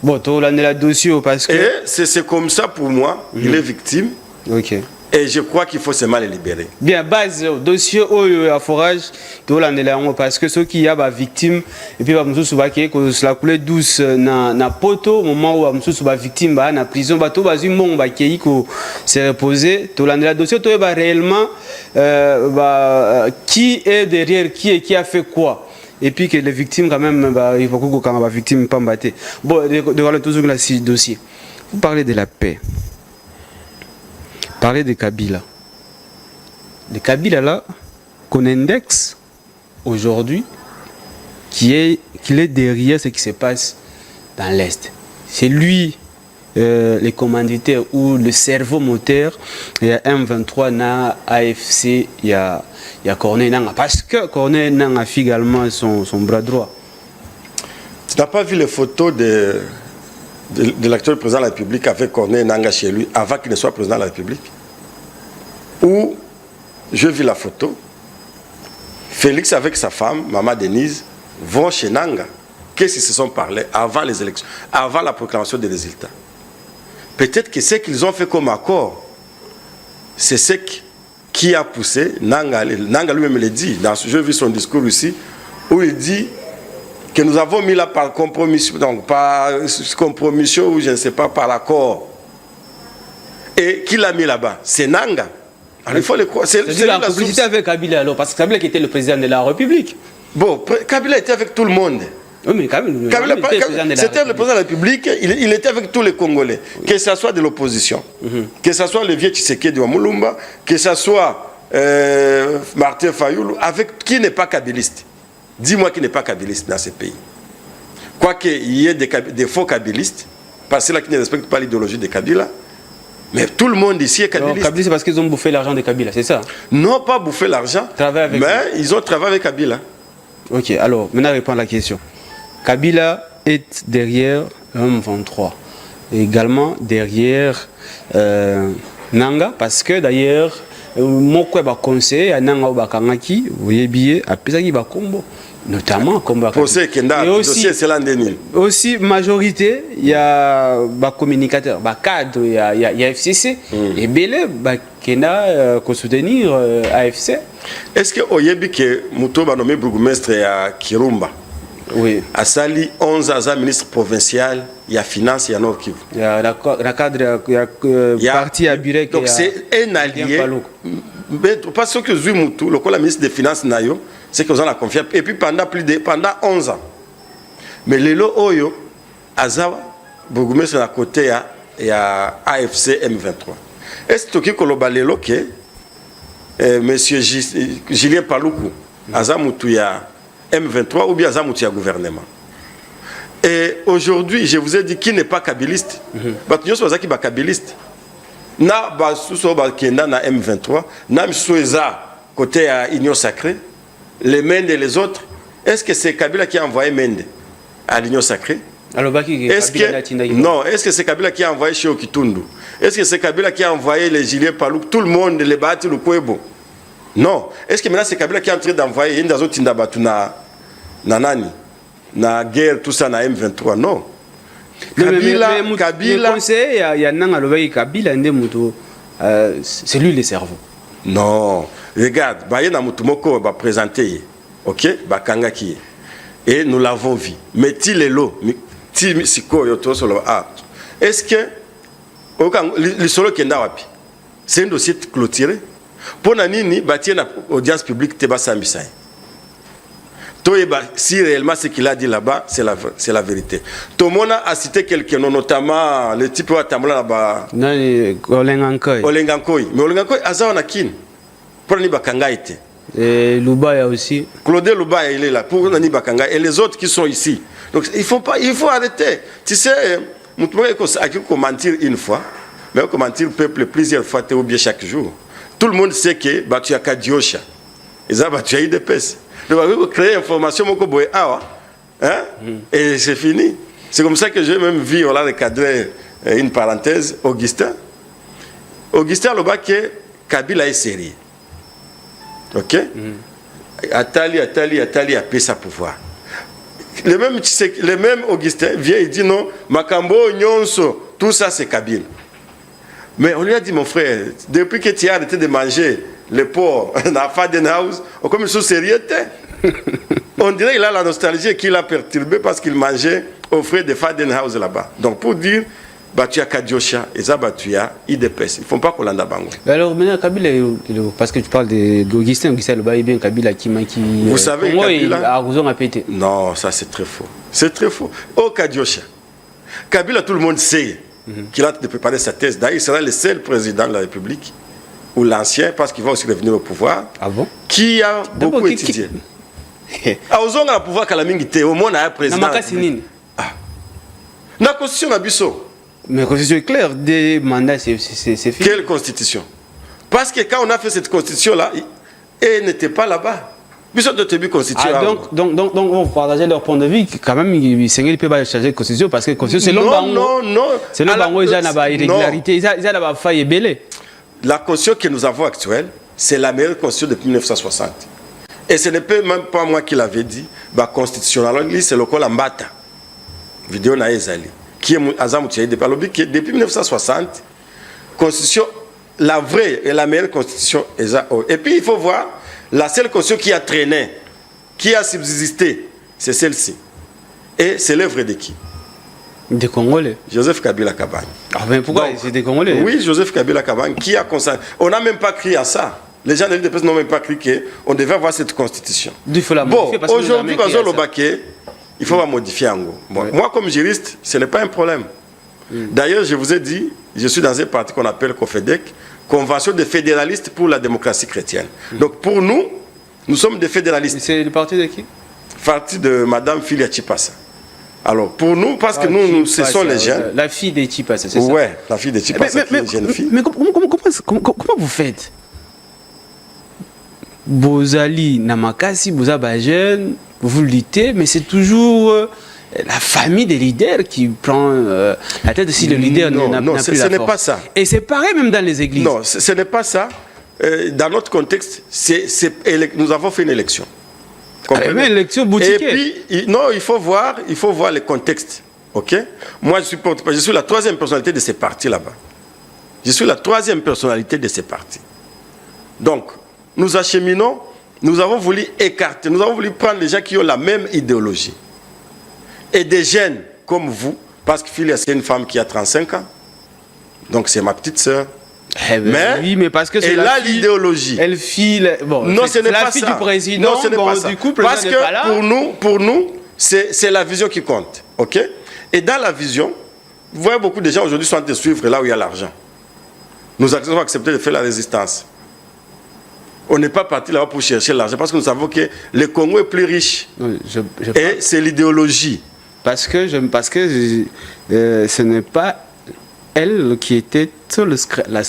Bon, tu as le dossier parce que... Et c'est comme ça pour moi, il est victime. Ok. Et je crois qu'il faut seulement les libérer. Bien, base, dossier à forage, tu as le parce que ceux qui ont victime, et puis que la coulée douce na poto, au moment où la victime na prison, tu as vu mon qui s'est reposé, tu as le dossier, tu as réellement qui est derrière qui a fait quoi. Et puis que les victimes, quand même, il faut que quand la victime pas battre. Bon, de toujours le dossier. Vous parlez de la paix. Parlez de Kabila. Le Kabila là, qu'on indexe aujourd'hui, qu'il est derrière ce qui se passe dans l'Est. C'est lui, le commanditaire ou le cerveau moteur. Il y a M23, na AFC, il y a Corneille Nanga. Parce que Corneille Nanga a également son bras droit. Tu n'as pas vu les photos de l'actuel président de la République avec Corneille Nanga chez lui avant qu'il ne soit président de la République? Où je vis la photo, Félix avec sa femme, Maman Denise, vont chez Nanga. Qu'est-ce qu'ils se sont parlé avant les élections, avant la proclamation des résultats? Peut-être que ce qu'ils ont fait comme accord, c'est ce qui a poussé Nanga. Nanga lui-même le dit, je vis son discours ici, où il dit que nous avons mis là par compromission, donc par compromission ou je ne sais pas, par accord. Et qui l'a mis là-bas? C'est Nanga. Alors, il faut le croire. C'est la complicité avec Kabila alors, parce que Kabila qui était le président de la République. Bon, Kabila était avec tout le monde. Oui, mais Kabila c'était le président de la République, il était avec tous les Congolais, que ce soit de l'opposition, que ce soit le vieux Tshisekedi de Moulumba, que ce soit Martin Fayoulou, avec qui n'est pas kabiliste. Dis-moi qui n'est pas kabiliste dans ce pays. Quoiqu'il y ait des faux kabilistes, parce que là qui ne respectent pas l'idéologie de Kabila, mais tout le monde ici est kabiliste. Kabila, c'est parce qu'ils ont bouffé l'argent de Kabila, c'est ça? Non, pas bouffé l'argent, mais ils ont travaillé avec Kabila. Ok, alors, maintenant répond à la question. Kabila est derrière M23, également derrière Nanga, parce que d'ailleurs, Moko va conseiller à Nanga Bakangaki, vous voyez bien, à Pesaki Bakombo, notamment comme aussi majorité, il y a des communicateurs, des cadres, il y a FCC, et Belé, qui a soutenir AFC. Est-ce que Oyebi que Mouto va nommer bourgmestre à Kirumba? Oui. À Sali, 11 ans ministre provincial, il y a finance, il y a Nord Kivu. Il y a la cadre, il y a parti à Burek. Donc c'est un allié. Mais parce que Zui Moutou, le ministre des Finances, c'est qu'ils ont la confiance. Et puis pendant 11 ans. Mais les lots Oyo, Azawa, bourgmestre à côté, il y a AFC M23. Est-ce que tu as les lots que monsieur Julien Paloukou, Azawa Moutou, il y a M23 ou bien Azamoutia gouvernement. Et aujourd'hui, je vous ai dit qui n'est pas kabiliste. Batunyo Soazaki ba kabiliste. Na basuso bakenda na M23, na misueza côté à Union Sacrée, les Mende et les autres. Est-ce que c'est Kabila qui a envoyé Mende à l'Union Sacrée? Est-ce que non, est-ce que c'est Kabila qui a envoyé chez Okitundu? Est-ce que c'est Kabila qui a envoyé les Gilets Palouk, tout le monde, les Bati, le Kwebo? Non. Est-ce que maintenant c'est Kabila qui est en train d'envoyer Indazo Tindabatu na Nani, na guerre, tout ça na M23? Non. Kabila, Kabila. Le conseil, il y a un Kabila, c'est lui le cerveau. Non. Regarde, Bayena Mutumoko va présenter, ok, Bakangaki. Et nous l'avons vu. Mais Tilelo, Siko, Yoto, Solo, est-ce que le solo Kenda Wapi, c'est un dossier clôturé? Pour Nanini, bâtir une audience publique, Teba Sambisai. Si réellement ce qu'il a dit là-bas, c'est la vérité. Tout le monde a cité quelqu'un, notamment le type de Tamla là-bas. Olengankoy. Olengankoy. Mais Olengankoy, Aza Onakin. Pour Nani Bakanga était. Et Lubaya aussi. Claude Lubaya, il est là. Pour Nani Bakanga. Et les autres qui sont ici. Donc il faut arrêter. Tu sais, il faut mentir une fois, mais il faut mentir le peuple plusieurs fois, ou bien chaque jour. Tout le monde sait que tu as Kadiosha. Ils ont battu IDPS. Donc, il faut créer information, et c'est fini. C'est comme ça que j'ai même vu, on a recadré une parenthèse, Augustin. Augustin, le bas que Kabila est sérieux. Ok? Atali a pris sa pouvoir. Le même Augustin vient et dit non, Makambo, Nyonso, tout ça c'est Kabila. Mais on lui a dit, mon frère, depuis que tu as arrêté de manger les porcs dans Fadenhouse, comme ils sont sérieux, on dirait qu'il a la nostalgie qu'il a perturbé parce qu'il mangeait aux frais de Fadenhouse là-bas. Donc pour dire, tu as Kadiosha et tu as IDPS. Il ne faut pas qu'on l'en bango. Alors maintenant, Kabila, parce que tu parles d'Augustin, Augustin, le bail bien Kabila qui vous savez, Kabila a pété. Non, ça c'est très faux. C'est très faux. Oh Kadiosha. Kabila, tout le monde sait qu'il a de préparer sa thèse. D'ailleurs, il sera le seul président de la République, ou l'ancien, parce qu'il va aussi revenir au pouvoir, qui a beaucoup étudié. Aozonga na pouvoir kalamingite au moins un président. La constitution a biso. Mais la constitution est claire, des mandats c'est fini. Quelle constitution? Parce que quand on a fait cette constitution là, elle n'était pas là-bas. Biso de te constitution. Donc on va partager leur point de vue quand même il peut pas changer de constitution parce que la constitution c'est non. C'est le bango il y a une irrégularité, il y a une faille belé. La constitution que nous avons actuelle, c'est la meilleure constitution depuis 1960. Et ce n'est même pas moi qui l'avais dit. La constitution, c'est le col en bata. Vidéo na ezali. Qui est depuis 1960, constitution, la vraie et la meilleure constitution. Et puis il faut voir, la seule constitution qui a traîné, qui a subsisté, c'est celle-ci. Et c'est l'œuvre de qui? Des Congolais. Joseph Kabila Kabange. Ah ben pourquoi c'est des Congolais? Oui, Joseph Kabila Kabange qui a consacré. On n'a même pas crié à ça. Les gens de l'IDPS n'ont même pas cru qu'on devait avoir cette constitution. Il faut la modifier parce que aujourd'hui, il faut la modifier en gros. Bon, moi, comme juriste, ce n'est pas un problème. D'ailleurs, je vous ai dit, je suis dans un parti qu'on appelle COFEDEC, Convention des fédéralistes pour la démocratie chrétienne. Donc pour nous, nous sommes des fédéralistes. C'est le parti de qui? Parti de Madame Filia Chipasa. Alors pour nous, parce que nous, ce sont les jeunes. La fille de Chipasa, c'est ça? Oui, la fille de Chipasa, qui est une jeune fille. Mais comment vous faites? Bozali Namakasi, Bozaba jeune, vous luttez, mais c'est toujours la famille des leaders qui prend la tête si le leader n'a plus la force. Non, ce n'est pas ça. Et c'est pareil même dans les églises. Non, ce n'est pas ça. Dans notre contexte, nous avons fait une élection. Une élection boutiquée. Et puis, non, il faut voir le contexte. Ok? Moi, je suis la troisième personnalité de ces partis là-bas. Je suis la troisième personnalité de ces partis. Donc, nous acheminons, nous avons voulu écarter, nous avons voulu prendre les gens qui ont la même idéologie. Et des jeunes comme vous, parce que Philia, c'est une femme qui a 35 ans, donc c'est ma petite sœur. Mais parce que elle a l'idéologie. Elle file. Bon, non, ce n'est pas fille ça. Du président. Non, ce n'est pas ça. Du coup, parce que pour nous, c'est la vision qui compte. Ok? Et dans la vision, vous voyez beaucoup de gens aujourd'hui sont en train de suivre là où il y a l'argent. Nous avons accepté de faire la résistance. On n'est pas parti là-bas pour chercher l'argent parce que nous savons que le Congo est plus riche. Oui, et c'est l'idéologie. Parce que ce n'est pas elle qui était la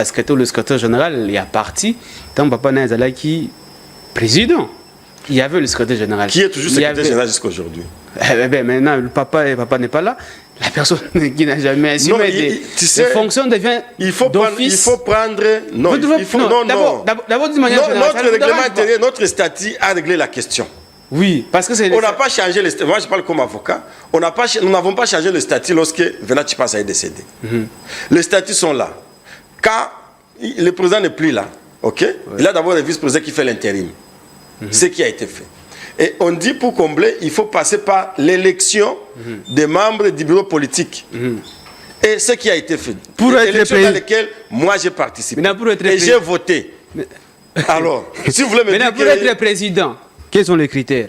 secrétaire ou le secrétaire général, il est parti. Tant papa Nazala qui président. Il y avait le secrétaire général. Qui est toujours secrétaire général jusqu'à aujourd'hui. Maintenant, le papa n'est pas là. La personne qui n'a jamais assumé des fonctions devient il faut prendre non, d'abord d'une manière générale, notre règlement intérieur, notre statut a réglé la question. Oui, parce que on n'a pas changé le statut. Moi, je parle comme avocat. Nous n'avons pas changé le statut lorsque Venat Chipasa est décédé. Les statuts sont là. Quand le président n'est plus là, ok, il a d'abord le vice-président qui fait l'intérim. Ce qui a été fait. Et on dit pour combler, il faut passer par l'élection des membres du bureau politique. Et ce qui a été fait. Pour être l'élection dans laquelle moi j'ai participé. Et j'ai voté. Alors, si vous voulez me dire pour être président, quels sont les critères?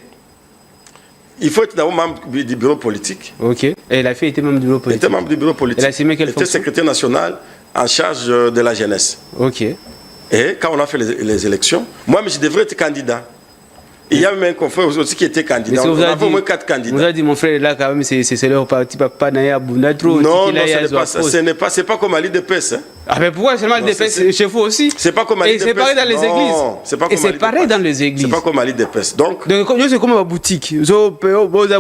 Il faut être d'abord membre du bureau politique. Ok. Et elle a fait été membre du bureau politique. Elle était membre du bureau politique. Elle a assumé quelle fonction? Elle était secrétaire nationale en charge de la jeunesse. Ok. Et quand on a fait les élections, moi, je devrais être candidat. Il y a même un confrère aussi qui était candidat. On avait au moins 4 candidats. Vous avez dit, mon frère, là, quand même, c'est leur parti, papa, Naya, Bounatro. Non, ce n'est pas ça. C'est pas comme à l'IDPS. Ah, mais pourquoi seulement l'IDPS chez vous aussi? C'est pas comme à l'IDPS. Et c'est pareil dans les églises. C'est pas comme c'est pareil dans les églises. C'est pas comme à l'IDPS. Donc, c'est comme ma boutique. Une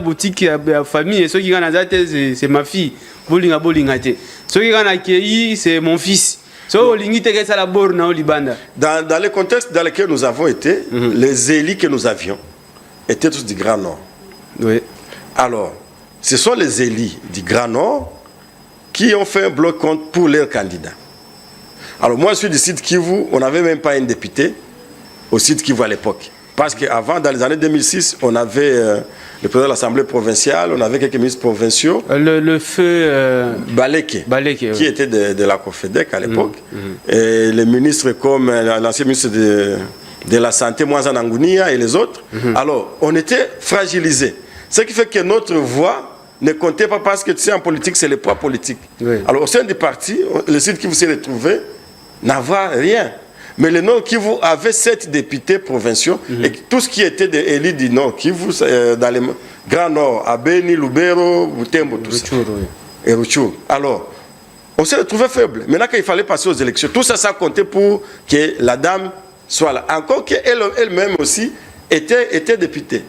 boutique, la famille, ceux qui gagnent la tête, c'est ma fille. Bolinga, ceux qui gagnent accueilli, c'est mon fils. Dans le contexte dans lequel nous avons été, les élus que nous avions étaient tous du Grand Nord. Oui. Alors, ce sont les élus du Grand Nord qui ont fait un bloc contre pour leurs candidats. Alors, moi, je suis du site Kivu, on n'avait même pas un député au site Kivu à l'époque. Parce qu'avant, dans les années 2006, on avait le président de l'Assemblée provinciale, on avait quelques ministres provinciaux. Le feu Baleke, qui était de la COFEDEC à l'époque. Et les ministres comme l'ancien ministre de la Santé, Mouazan Angounia et les autres. Alors, on était fragilisés. Ce qui fait que notre voix ne comptait pas parce que, tu sais, en politique, c'est le poids politique. Oui. Alors, au sein du parti, le site qui vous s'est retrouvé n'avait rien. Mais le Nord Kivu avait 7 députés provinciaux et tout ce qui était des élus du Nord Kivu, dans les Grand Nord, Abeni, Lubero, Butembo, tout ça. Et Rutshuru. Alors, on s'est retrouvé faible. Maintenant qu'il fallait passer aux élections, tout ça, ça comptait pour que la dame soit là. Encore qu'elle-même aussi était députée.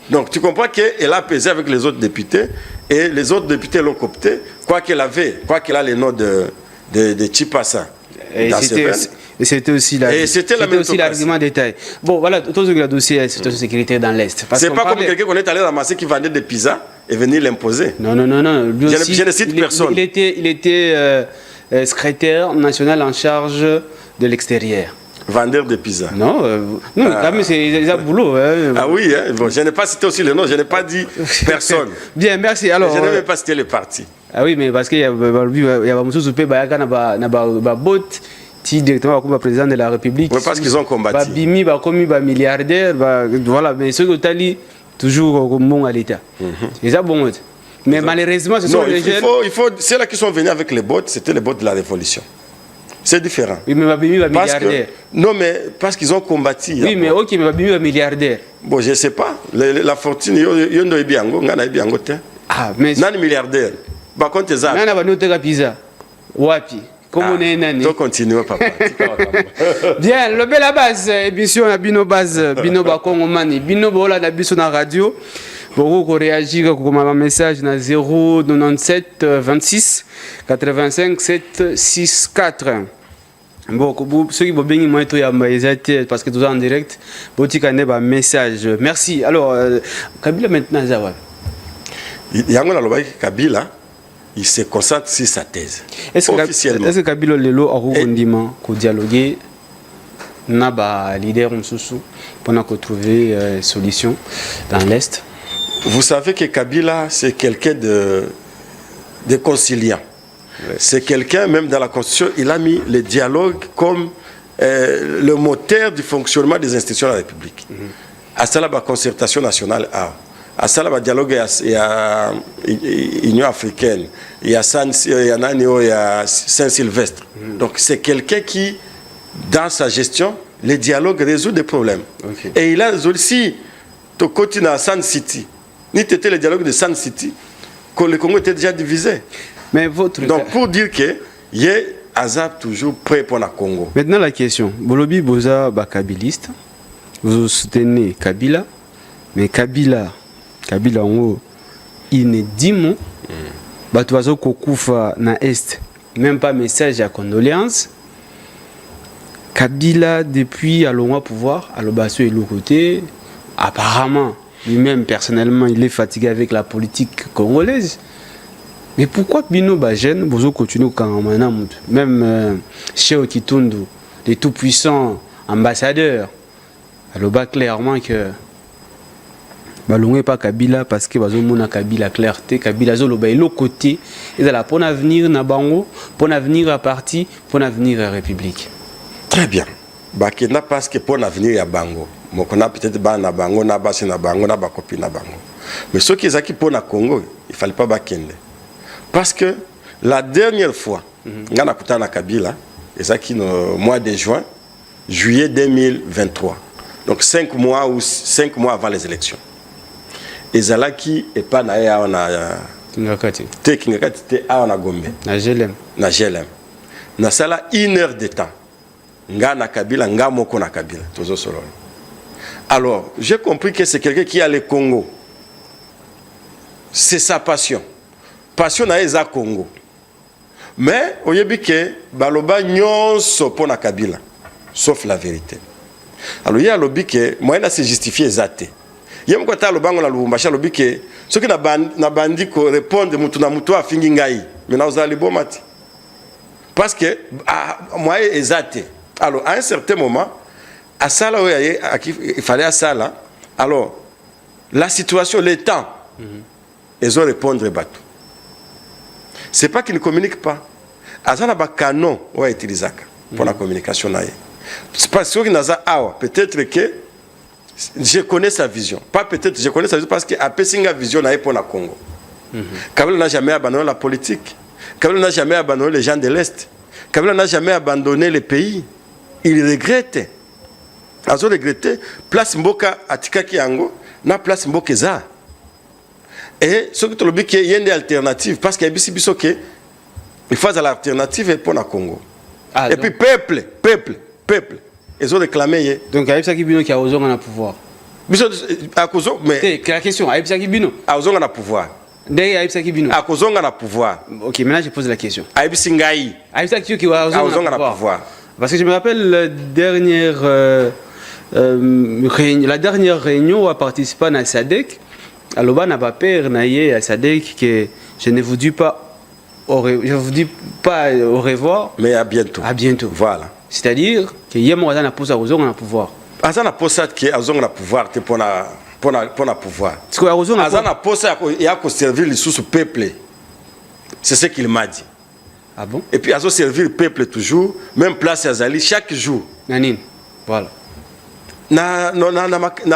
Donc, tu comprends qu'elle a pesé avec les autres députés et les autres députés l'ont coopté, quoi qu'elle a le nom de Chipasa. Et c'était aussi l'argument détail. Bon, voilà, tout ce dossier est situation sécurité dans l'Est. C'est pas comme quelqu'un qu'on est allé ramasser qui vendait des pizzas et venir l'imposer. Non. Lui aussi, je ne cite personne. Il était secrétaire national en charge de l'extérieur. Vendeur de pizzas. Non, quand même, c'est un boulot. Ah oui, bon, je n'ai pas cité aussi le nom, je n'ai pas dit personne. Bien, merci. Alors, je n'ai même pas cité le parti. Ah oui, mais parce qu'il y a Moussou Soupé, Bot, directement comme président de la République. Oui, parce qu'ils ont combattu. Bimi, comme milliardaire, voilà, mais ceux qui ont toujours comme bon à l'État. C'est ça bon. Mais malheureusement, ce sont les jeunes. C'est là qui sont venus avec les bots, c'était les bots de la Révolution. C'est différent. Oui, mais Bimi va milliardaire. Non, mais parce qu'ils ont combattu. Oui, mais ok, mais Bimi va milliardaire. Bon, je ne sais pas. La fortune, il y a Biango, il y a Biango. Ah, mais. Nani milliardaire. Par contre, ça. Nana va nous faire pizza. Wapi. Comment on est nani. Donc, continuez, papa. Bien, le bel à base, émission à Bino Base, Bino Bakongo Mani, Bino Bola na biso na radio. Beaucoup réagir comme un message na 097 26 85 764. Bon, ceux qui vont bien m'aider parce que tout ça en direct, petit un message. Merci. Alors, Kabila maintenant, Zawa. Il y a un Kabila. Il se concentre sur sa thèse. Officiellement. Est-ce que Kabila Lelo a recommandé qu'on dialogue naba leader Moussou pour trouver une solution dans l'Est? Vous savez que Kabila, c'est quelqu'un de conciliant. Ouais. C'est quelqu'un, même dans la Constitution, il a mis le dialogue comme le moteur du fonctionnement des institutions de la République. À ça, la concertation nationale a. À ça, le dialogue, il y a l'Union africaine, il y a Saint-Sylvestre. Donc, c'est quelqu'un qui, dans sa gestion, le dialogue résout des problèmes. Okay. Et il a résolu, si tu continues à Sun City, ni tu étais le dialogue de Sun City, que le Congo était déjà divisé. Mais votre Donc pour dire que il y a Azab toujours prêt pour le Congo. Maintenant la question, Bolobi Boza bakabiliste, vous soutenez Kabila, mais Kabila en haut, il ne dit mot, Batoazo Kokufa na Est, même pas message à condoléances. Kabila depuis à l'on pouvoir, à l'Obasso et l'autre côté, apparemment, lui-même personnellement, il est fatigué avec la politique congolaise. Mais pourquoi Bino Bajen, vous continuez quand même chez Okitundu, les tout-puissants ambassadeurs, alors bas clairement que Balongé pas Kabila parce que Bazomona Kabila clarté, Kabila Zoloba et l'autre côté, et là pour l'avenir na bango, pour l'avenir à parti, pour l'avenir à République. Très bien. Bakena parce que pour l'avenir à Bango, moi on a peut-être ba na Bango, na basi na Bango, na ba copine na Bango. Mais ceux qui zaki pour na Congo, il fallait pas bakende. Parce que la dernière fois, on a écouté Kabila, et no mois de juillet 2023. Donc 5 mois avant les élections. Et Zalaki et pas na on a Kingakati. Kingakati te a on a Gombe. Na GLM. Na GLM. Na sala 1 heure de temps. Nga na Kabila, nga moko na Kabila. Tozo solo. Alors, j'ai compris que c'est quelqu'un qui a le Congo. C'est sa passion. Passion na eza Congo. Mais oyebi ke baloba nyonso pona Kabila sauf la vérité. Alors il y a lobi ke moyen à se justifier ezate. Yem ko ta lobango na Lubumbashi lobi ke soki na bandi ko répondre mutu na mutu afingi ngai. Mais na ozali bomati. Parce que moyen ezate. Alors à un certain moment à ça là il fallait à ça là. Alors la situation, le temps, ils ont répondre bateau. C'est pas qu'ils ne communiquent pas. Azana ba canon ou utiliser pour la communication naie. C'est parce que naza awa peut-être que je connais sa vision. Pas peut-être je connais sa vision parce que a pesinga vision naie pour la Congo. Kabila n'a jamais abandonné la politique. Kabila n'a jamais abandonné les gens de l'Est. Kabila n'a jamais abandonné le pays. Il regrette. Azo regretté place Mboka atikaki yango na place Mboka za. Et ce que tu dis qu'il y a une alternative, parce qu'il y a des gens qui font l'alternative pour le Congo. Ah, et donc, puis peuple, ils ont réclamé. Donc il y a des gens qui ont le pouvoir. Mais la question, il y a des gens qui ont le pouvoir. D'ailleurs, il y a des gens qui ont le pouvoir. Ok, maintenant je pose la question. Il y a des gens qui ont le pouvoir. Parce que je me rappelle la dernière réunion où a participé à SADC. Alors, n'a pas peur, naïe à Sadek que je ne vous dis pas au revoir. Mais à bientôt. À bientôt. Voilà. C'est-à-dire que hier moi na posa ozonga na pouvoir. Azana posa que azonga na pouvoir te pour na pouvoir. Parce que ozonga azana posa ya ko servir les sous peuple. C'est ce qu'il m'a dit. Ah bon? Et puis azo servir le peuple toujours, même place azali chaque jour. Nanine. Voilà. Na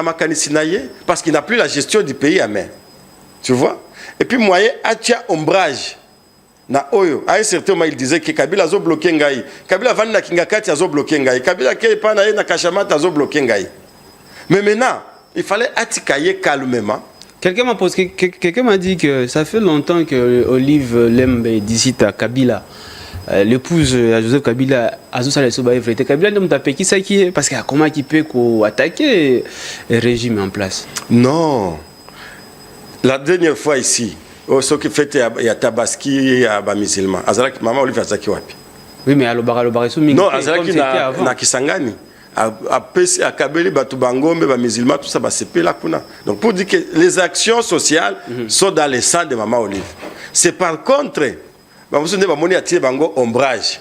makanisi naye parce qu'il n'a plus la gestion du pays à main. Tu vois? Et puis moyen atia ombrage na oyo à un certain moment il disait que Kabila zo bloqué ngai. Kabila vandi na Kingakati azo bloqué ngai. Kabila ke pa na ye na Kashamata azo bloqué ngai. Mais maintenant, il fallait atikaye calmement. Quelqu'un m'a dit que ça fait longtemps que Olive Lembe d'ici à Kabila. L'épouse à Joseph Kabila a tout le Kabila ne m'a pas qui ça qui est parce que comment il peut attaquer le régime en place. Non. La dernière fois ici, ce qui fait il y a Tabaski à musulman. Azalaki maman Olive Azaki wapi. Oui mais alors non, Azalaki na Kisangani. À Kabeli batu bangombe ba musulman tout ça ba sepé là kuna. Donc pour dire que les actions sociales sont dans le sang de maman Olive. C'est par contre vous savez, il a tiré bango ombrage.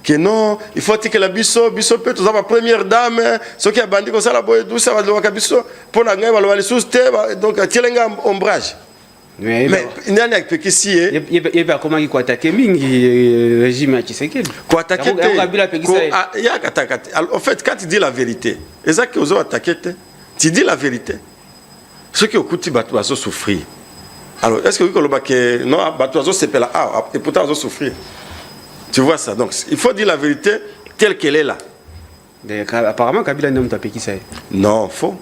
Que non, il faut que la biso peut tout ça, la première dame, ce qui a bandit comme ça, la boye douce, ça va le biso, pour la gagne, va le sous-té, donc tiré un ombrage. Mais il n'y a pas que si. Il n'y a pas comment il faut attaquer le régime qui c'est qu'il. Quoi attaquer? En fait, quand tu dis la vérité, c'est ça qu'ils ont attaqué. Tu dis la vérité. Ceux qui ont coûté, ils vont souffrir. Alors, est-ce que vous avez que non, c'est pas là, et pourtant ils ont souffrir. Tu vois ça. Donc, il faut dire la vérité telle qu'elle est là. Apparemment, Kabila n'a pas qui ça. Non, faux.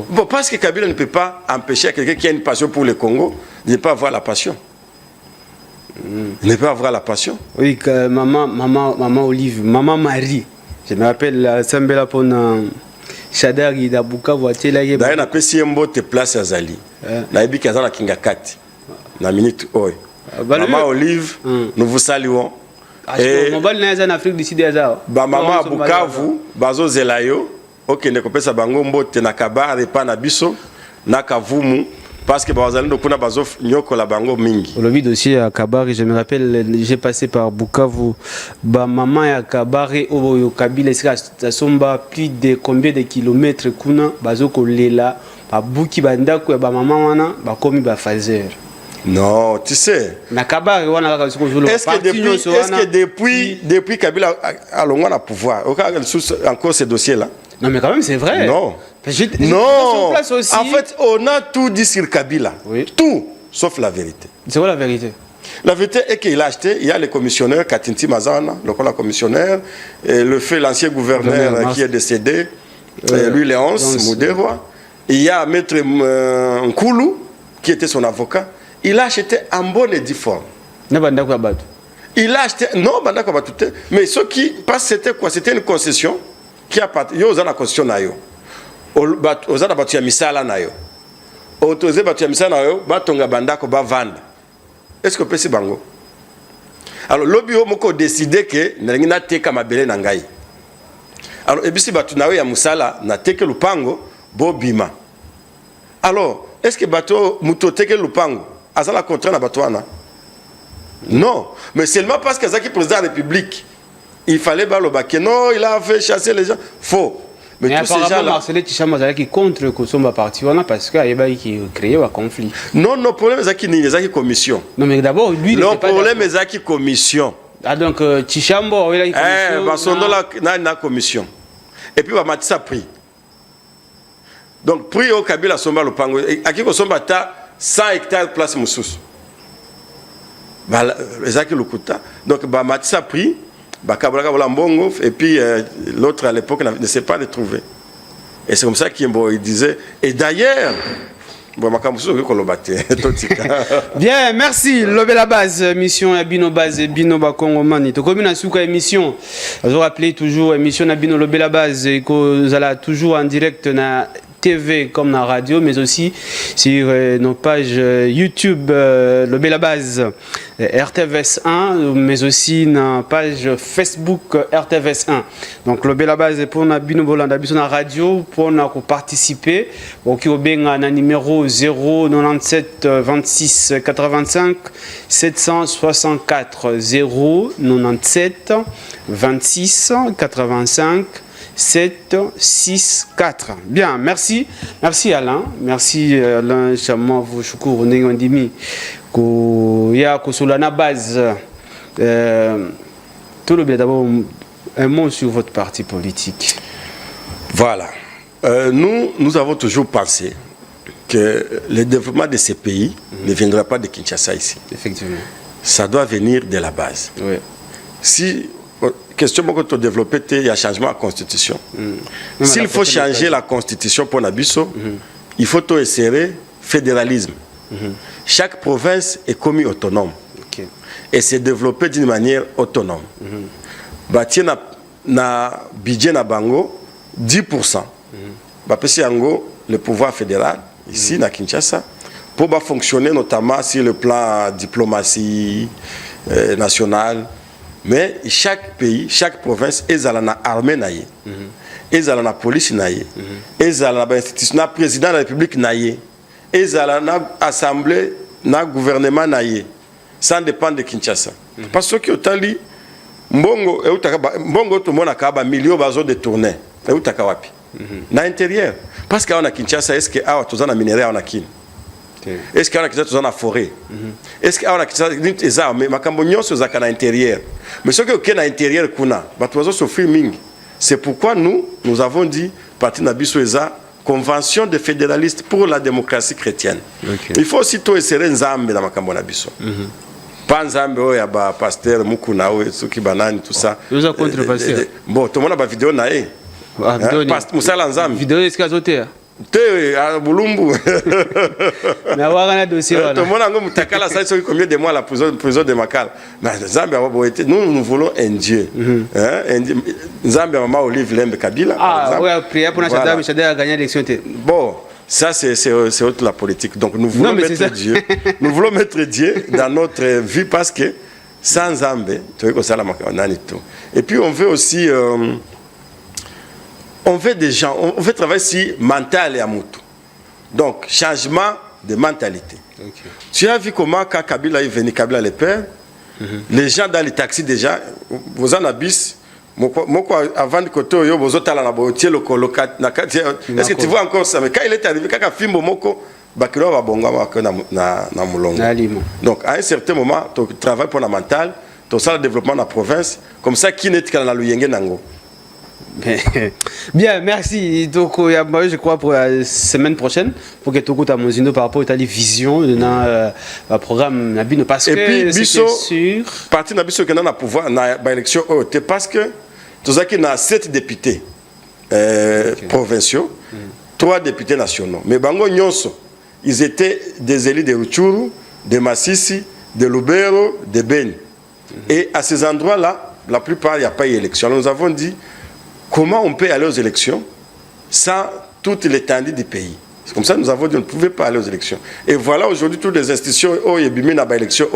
Bon, parce que Kabila ne peut pas empêcher quelqu'un qui a une passion pour le Congo de ne pas avoir la passion. Il ne peut avoir la passion. Oui, que maman Olive, maman Marie. Je me rappelle la Sambela pour Shadari d'Abuka voiture là. D'ailleurs, na pesi mbo te place à Zali. Na ebi kazana kinga kati. Na minute oy. Maman Olive, nous vous saluons. Et mobile na en Afrique du Sud ya. Ba maman à Bukavu, bazo zelayo. Ok, ne kopesa bango mbote na kabare pa na biso na kavumu. Parce que bazalendo kuna bazo nyoko la bango mingi. Le vide aussi à Kabari, je me rappelle, j'ai passé par Bukavu. Ba maman ya Kabari au Kabila ça somba plus de combien de kilomètres kuna bazo kolela ba buki bandako ya ba maman wana ba komi ba fazer. Non, tu sais. Na Kabari wana ka siko est-ce que depuis Kabila a le pouvoir, encore ce dossier là. Non mais quand même c'est vrai. Non. Non, aussi. En fait, on a tout dit sur Kabila. Oui. Tout, sauf la vérité. C'est quoi la vérité? La vérité est qu'il a acheté, il y a les commissionnaires, Katinti Mazana, le commissionnaire, et le fait l'ancien gouverneur qui est décédé, lui Léonce Mouderwa. Il y a Maître Nkoulou, qui était son avocat. Il a acheté en bonne et due forme. Il a acheté, non, mais ce qui passe, c'était quoi? C'était une concession qui a parti. Il y a une concession. Ozana batu ya misala na yo otoze batu ya misala na yo batonga bandako ba vanda. Est-ce que pesi bango? Alors lobi o moko décider que na teka mabele na ngai. Alors ebisi batu na yo ya musala na teke lupango bo bima. Alors est-ce que bato muto teke lupango azala contrat na batu wana? Non, mais seulement parce que Zaki président de la République il fallait baloba que non, il a fait chasser les gens. Faux. Mais tous ces gens-là, Marcel Tchamba qui contre que Somba parti parce qu'il y a qui créé un conflit. Non, non, le problème c'est qu'il y a une commission. Non, mais d'abord, lui, le problème c'est qu'il y a une commission. Ah, donc, Tchamba, il y a une commission. Il y a une commission. Et puis, il y a un prix. Donc, prix au Kabila Somba le Pango. À qui Somba a 100 hectares de place Moussous. C'est qui le coûta. Donc, il y a un prix. Et puis l'autre à l'époque ne sait pas le trouver. Et c'est comme ça qu'il disait. Et d'ailleurs, bien, merci. Lobé la base, mission Abino Base, Bino Bakongo Mani. To comme une souka émission. Vous rappelez toujours émission Abino Lobé la base et que vous allez toujours en direct na TV comme na radio, mais aussi sur nos pages YouTube Lobé la base RTVS 1, mais aussi na page Facebook RTVS 1. Donc Lobé la base pour na Bino Bolanda biso na radio pour na participer. Donc au benga na numéro 097 26 85 764 097 26 85 764. Bien, merci. Merci Alain. Merci Alain Chama Vouchoukour Nengandimi. Ya Kosolana base. Tout le bien d'abord un mot sur votre parti politique. Voilà. Nous avons toujours pensé que le développement de ces pays ne viendra pas de Kinshasa ici. Effectivement. Ça doit venir de la base. Oui. Si question que tu développes, il y a changement à la constitution. S'il faut changer la constitution pour Nabiso, il faut tout essayer le fédéralisme. Chaque province est commis autonome et s'est développée d'une manière autonome. Bâtir na budget na bango 10%. Bapesi ango le pouvoir fédéral ici na Kinshasa pour fonctionner notamment sur le plan diplomatie nationale. Mais chaque pays, chaque province, ils ont une armée, ils ont une police, ils ont une institution, un président de la République, ils ont une assemblée, un gouvernement. Ça dépend de Kinshasa. Parce que Otali, Mbongo, tout le monde a millions de tournées. Dans l'intérieur. Parce qu'on a Kinshasa, est-ce qu'il y a un minerai en Akin? Est-ce qu'il y a une forêt? Est-ce qu'il y a des armes? Mais à l'intérieur. Mais ce qui est à l'intérieur, c'est pourquoi nous avons dit, parti Nabisoeza, convention de fédéralistes pour la démocratie chrétienne. Il faut aussi tout essayer Nzambe dans Makambo Nabiso. Pas Nzambe, il y a un pasteur, Mukuna, Suki Banane, tout ça. Vous avez contre pasteur. Bon, tout le monde a une vidéo. Moussala Nzambe. Vidéo est-ce qu'il y a Te à Bulumbu. Mais avoir un dossier. Tout le monde a Mutakala, ça fait combien de mois à la prison de Makala. Mais Zambie nous voulons un Dieu. Zambie a Olive Lembe Kabila. Ah ouais, prière pour Chada a gagné l'élection. Bon, ça c'est autre la politique. Donc nous voulons mettre Dieu. Nous voulons mettre Dieu dans notre vie parce que sans Zambie, tu vois que ça la Makala tout. Et puis on veut aussi on veut des gens, on veut travailler sur mental et amutu. Donc, changement de mentalité. Okay. Tu as vu comment quand Kabila est venu, Kabila le père, les gens dans les taxis déjà, vous en habissez, avant de côté, vous êtes là, est-ce que tu vois encore ça? Mais quand il est arrivé, quand il a filmé Moko, Bakiro va bonga na Moulongo. Donc, à un certain moment, tu travailles pour la mentale, tu as le développement de la province, comme ça, qui n'est qu'à la Luyenge Nango. Bien, merci. Donc, je crois pour la semaine prochaine, pour que tu écoutes à Mozino par rapport à les visions de notre programme Nabino. Parce et que puis, c'est sûr. Parti Nabino qui a pouvoir dans l'élection, parce que tu as 7 députés provinciaux, 3 députés nationaux. Mais Bango Nyonso, ils étaient des élus de Rutshuru, de Massissi, de Lubero, de Beni. Et à ces endroits-là, la plupart, il n'y a pas eu d'élection. Nous avons dit. Comment on peut aller aux élections sans toute l'étendue du pays? C'est comme ça que nous avons dit qu'on ne pouvait pas aller aux élections. Et voilà aujourd'hui toutes les institutions élections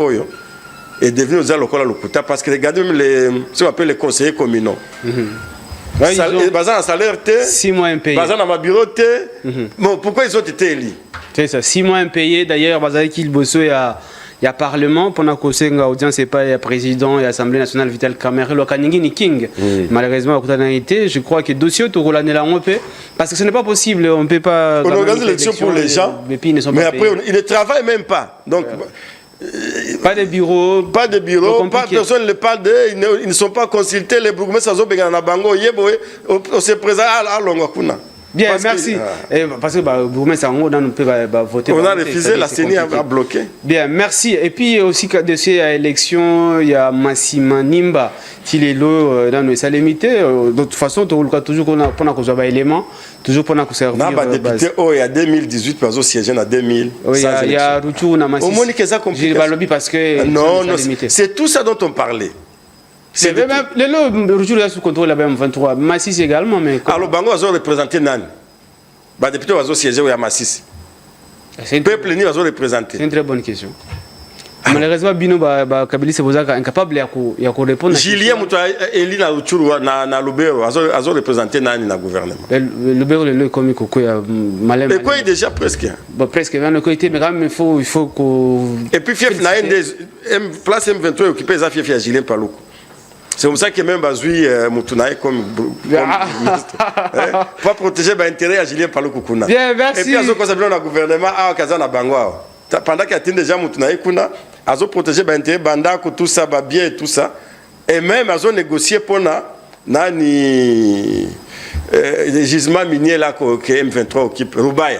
est devenues aux locaux à l'Okuta parce que regardez même ce qu'on appelle les conseillers communaux. Ils ont un salaire 6 mois impayés. Ils ont un bureau bon, pourquoi ils ont été élus? C'est ça, 6 mois impayés. D'ailleurs, il y a Parlement, pendant que c'est une audience, c'est pas le président et l'Assemblée nationale Vital Kamerhe, le Kaningin ni King. Malheureusement, je crois que le dossier tout roulé là on peut parce que ce n'est pas possible, on ne peut pas. On organise l'élection pour les gens, mais après ils ne travaillent même pas. Donc pas de bureau, pas personne ne parle ils ne sont pas consultés les bourgmestres sont na bango on se présente à Longakuna. Bien, merci. Parce que vous mettez en haut, on peut voter. On a refusé, la CENI a bloqué. Bien, merci. Et puis aussi, quand il y a l'élection, il y a Massima Nimba, qui est là dans nos salles limitées. De toute façon, toujours pour qu'on soit élément, toujours pour qu'on serve. Non, député, il y a 2018, par exemple, siège en 2000. Il y a Rutshuru, Massissi. Au moins, qu'est-ce que j'ai le lobby parce que. Non, c'est tout ça dont on parlait. C'est le Rutshuru est sous contrôle de la BM23. Massissi également. Mais alors, Bango a représenté Nan. Les députés ont siégé à Massissi. Le peuple ni a représenté. C'est une très bonne question. Malheureusement, Bino Kabili c'est incapable de répondre. Julien Mouta élu na Rutshuru na Lubero a représenté Nani na gouvernement. Lubero le comme Koko ya malem. Et quoi déjà presque. Presque vers le côté mais quand même il faut qu'on. Et puis fief na place M23 occupé za fief ya Julien Paluku. C'est comme ça que même Bazoui Moutunaï comme ministre. Pour protéger l'intérêt à Julien Paluku Kuna. Bien, merci. Et puis, à ce le gouvernement à Kazana Bangwa. Pendant qu'il y a déjà Moutunaï Kuna, à protéger l'intérêt Banda, tout ça, bien et tout ça. Et même à négocier pour les gisements miniers là que M23 occupe. Roubaï.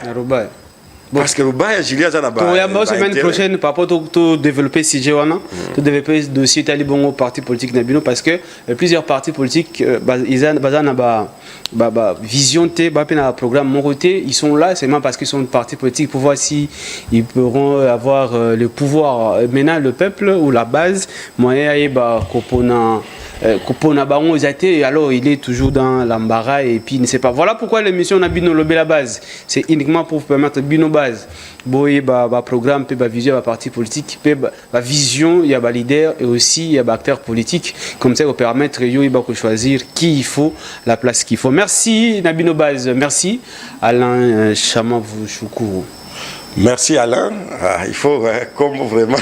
Parce que Roubaï, Julien Zanaba. La semaine prochaine, par rapport au développer CGWANA, de développer le dossier Talibongo parti politique Nabino, parce que plusieurs partis politiques, ils ont vision, programme Moroté, ils sont là seulement parce qu'ils sont partis politiques pour voir si ils pourront avoir le pouvoir. Maintenant, le peuple ou la base, moyen alors il est toujours dans l'embarras et puis il ne sait pas. Voilà pourquoi l'émission Nabino Lobé la base. C'est uniquement pour permettre Bino base. Boy, programme, vision, parti politique, vision, il y a leader et aussi il y a acteur politique. Comme ça, il va permettre de choisir qui il faut, la place qu'il faut. Merci Nabino base. Merci Alain Chamavouchoukourou. Merci Alain, il faut comme vraiment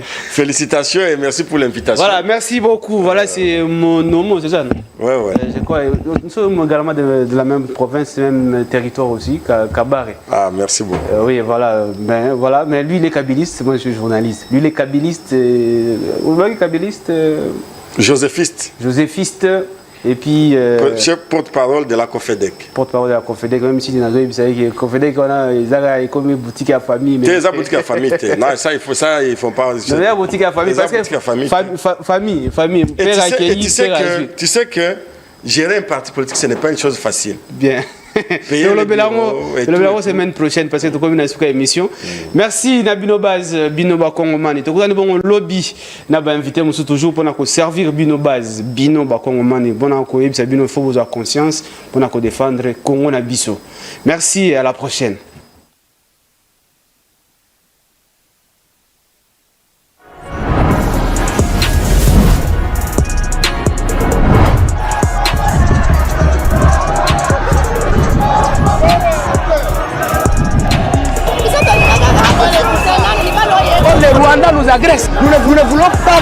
félicitations et merci pour l'invitation. Voilà, merci beaucoup. Voilà, c'est mon nom, c'est ça. Ouais. Je crois, nous sommes également de la même province, même territoire aussi, Kabare. Ah, merci beaucoup. Oui, voilà. Voilà, mais lui il est kabiliste, moi je suis journaliste. Lui il est kabiliste. Vous voyez kabiliste Joséphiste. Et puis. Chef porte-parole de la COFEDEC. Porte-parole de la COFEDEC, même si vous savez que COFEDEC, on a comme une boutique à famille. Mais... C'est une boutique à famille. Non, ça, il faut pas. C'est une boutique à famille. Parce que famille. Et tu sais que gérer un parti politique, ce n'est pas une chose facile. Bien. Le Belango semaine prochaine parce que tu comme une émission. Merci Nabino Baz, Bino Bakongomani. Tu connais bon lobby na ba invité nous toujours pour nous servir Bino Baz, Bino Bakongomani. Bon encore ça Bino faut vous avoir conscience pour nous défendre Congo na biso. Merci et à la prochaine. Le Rwanda nous agresse. Nous ne voulons pas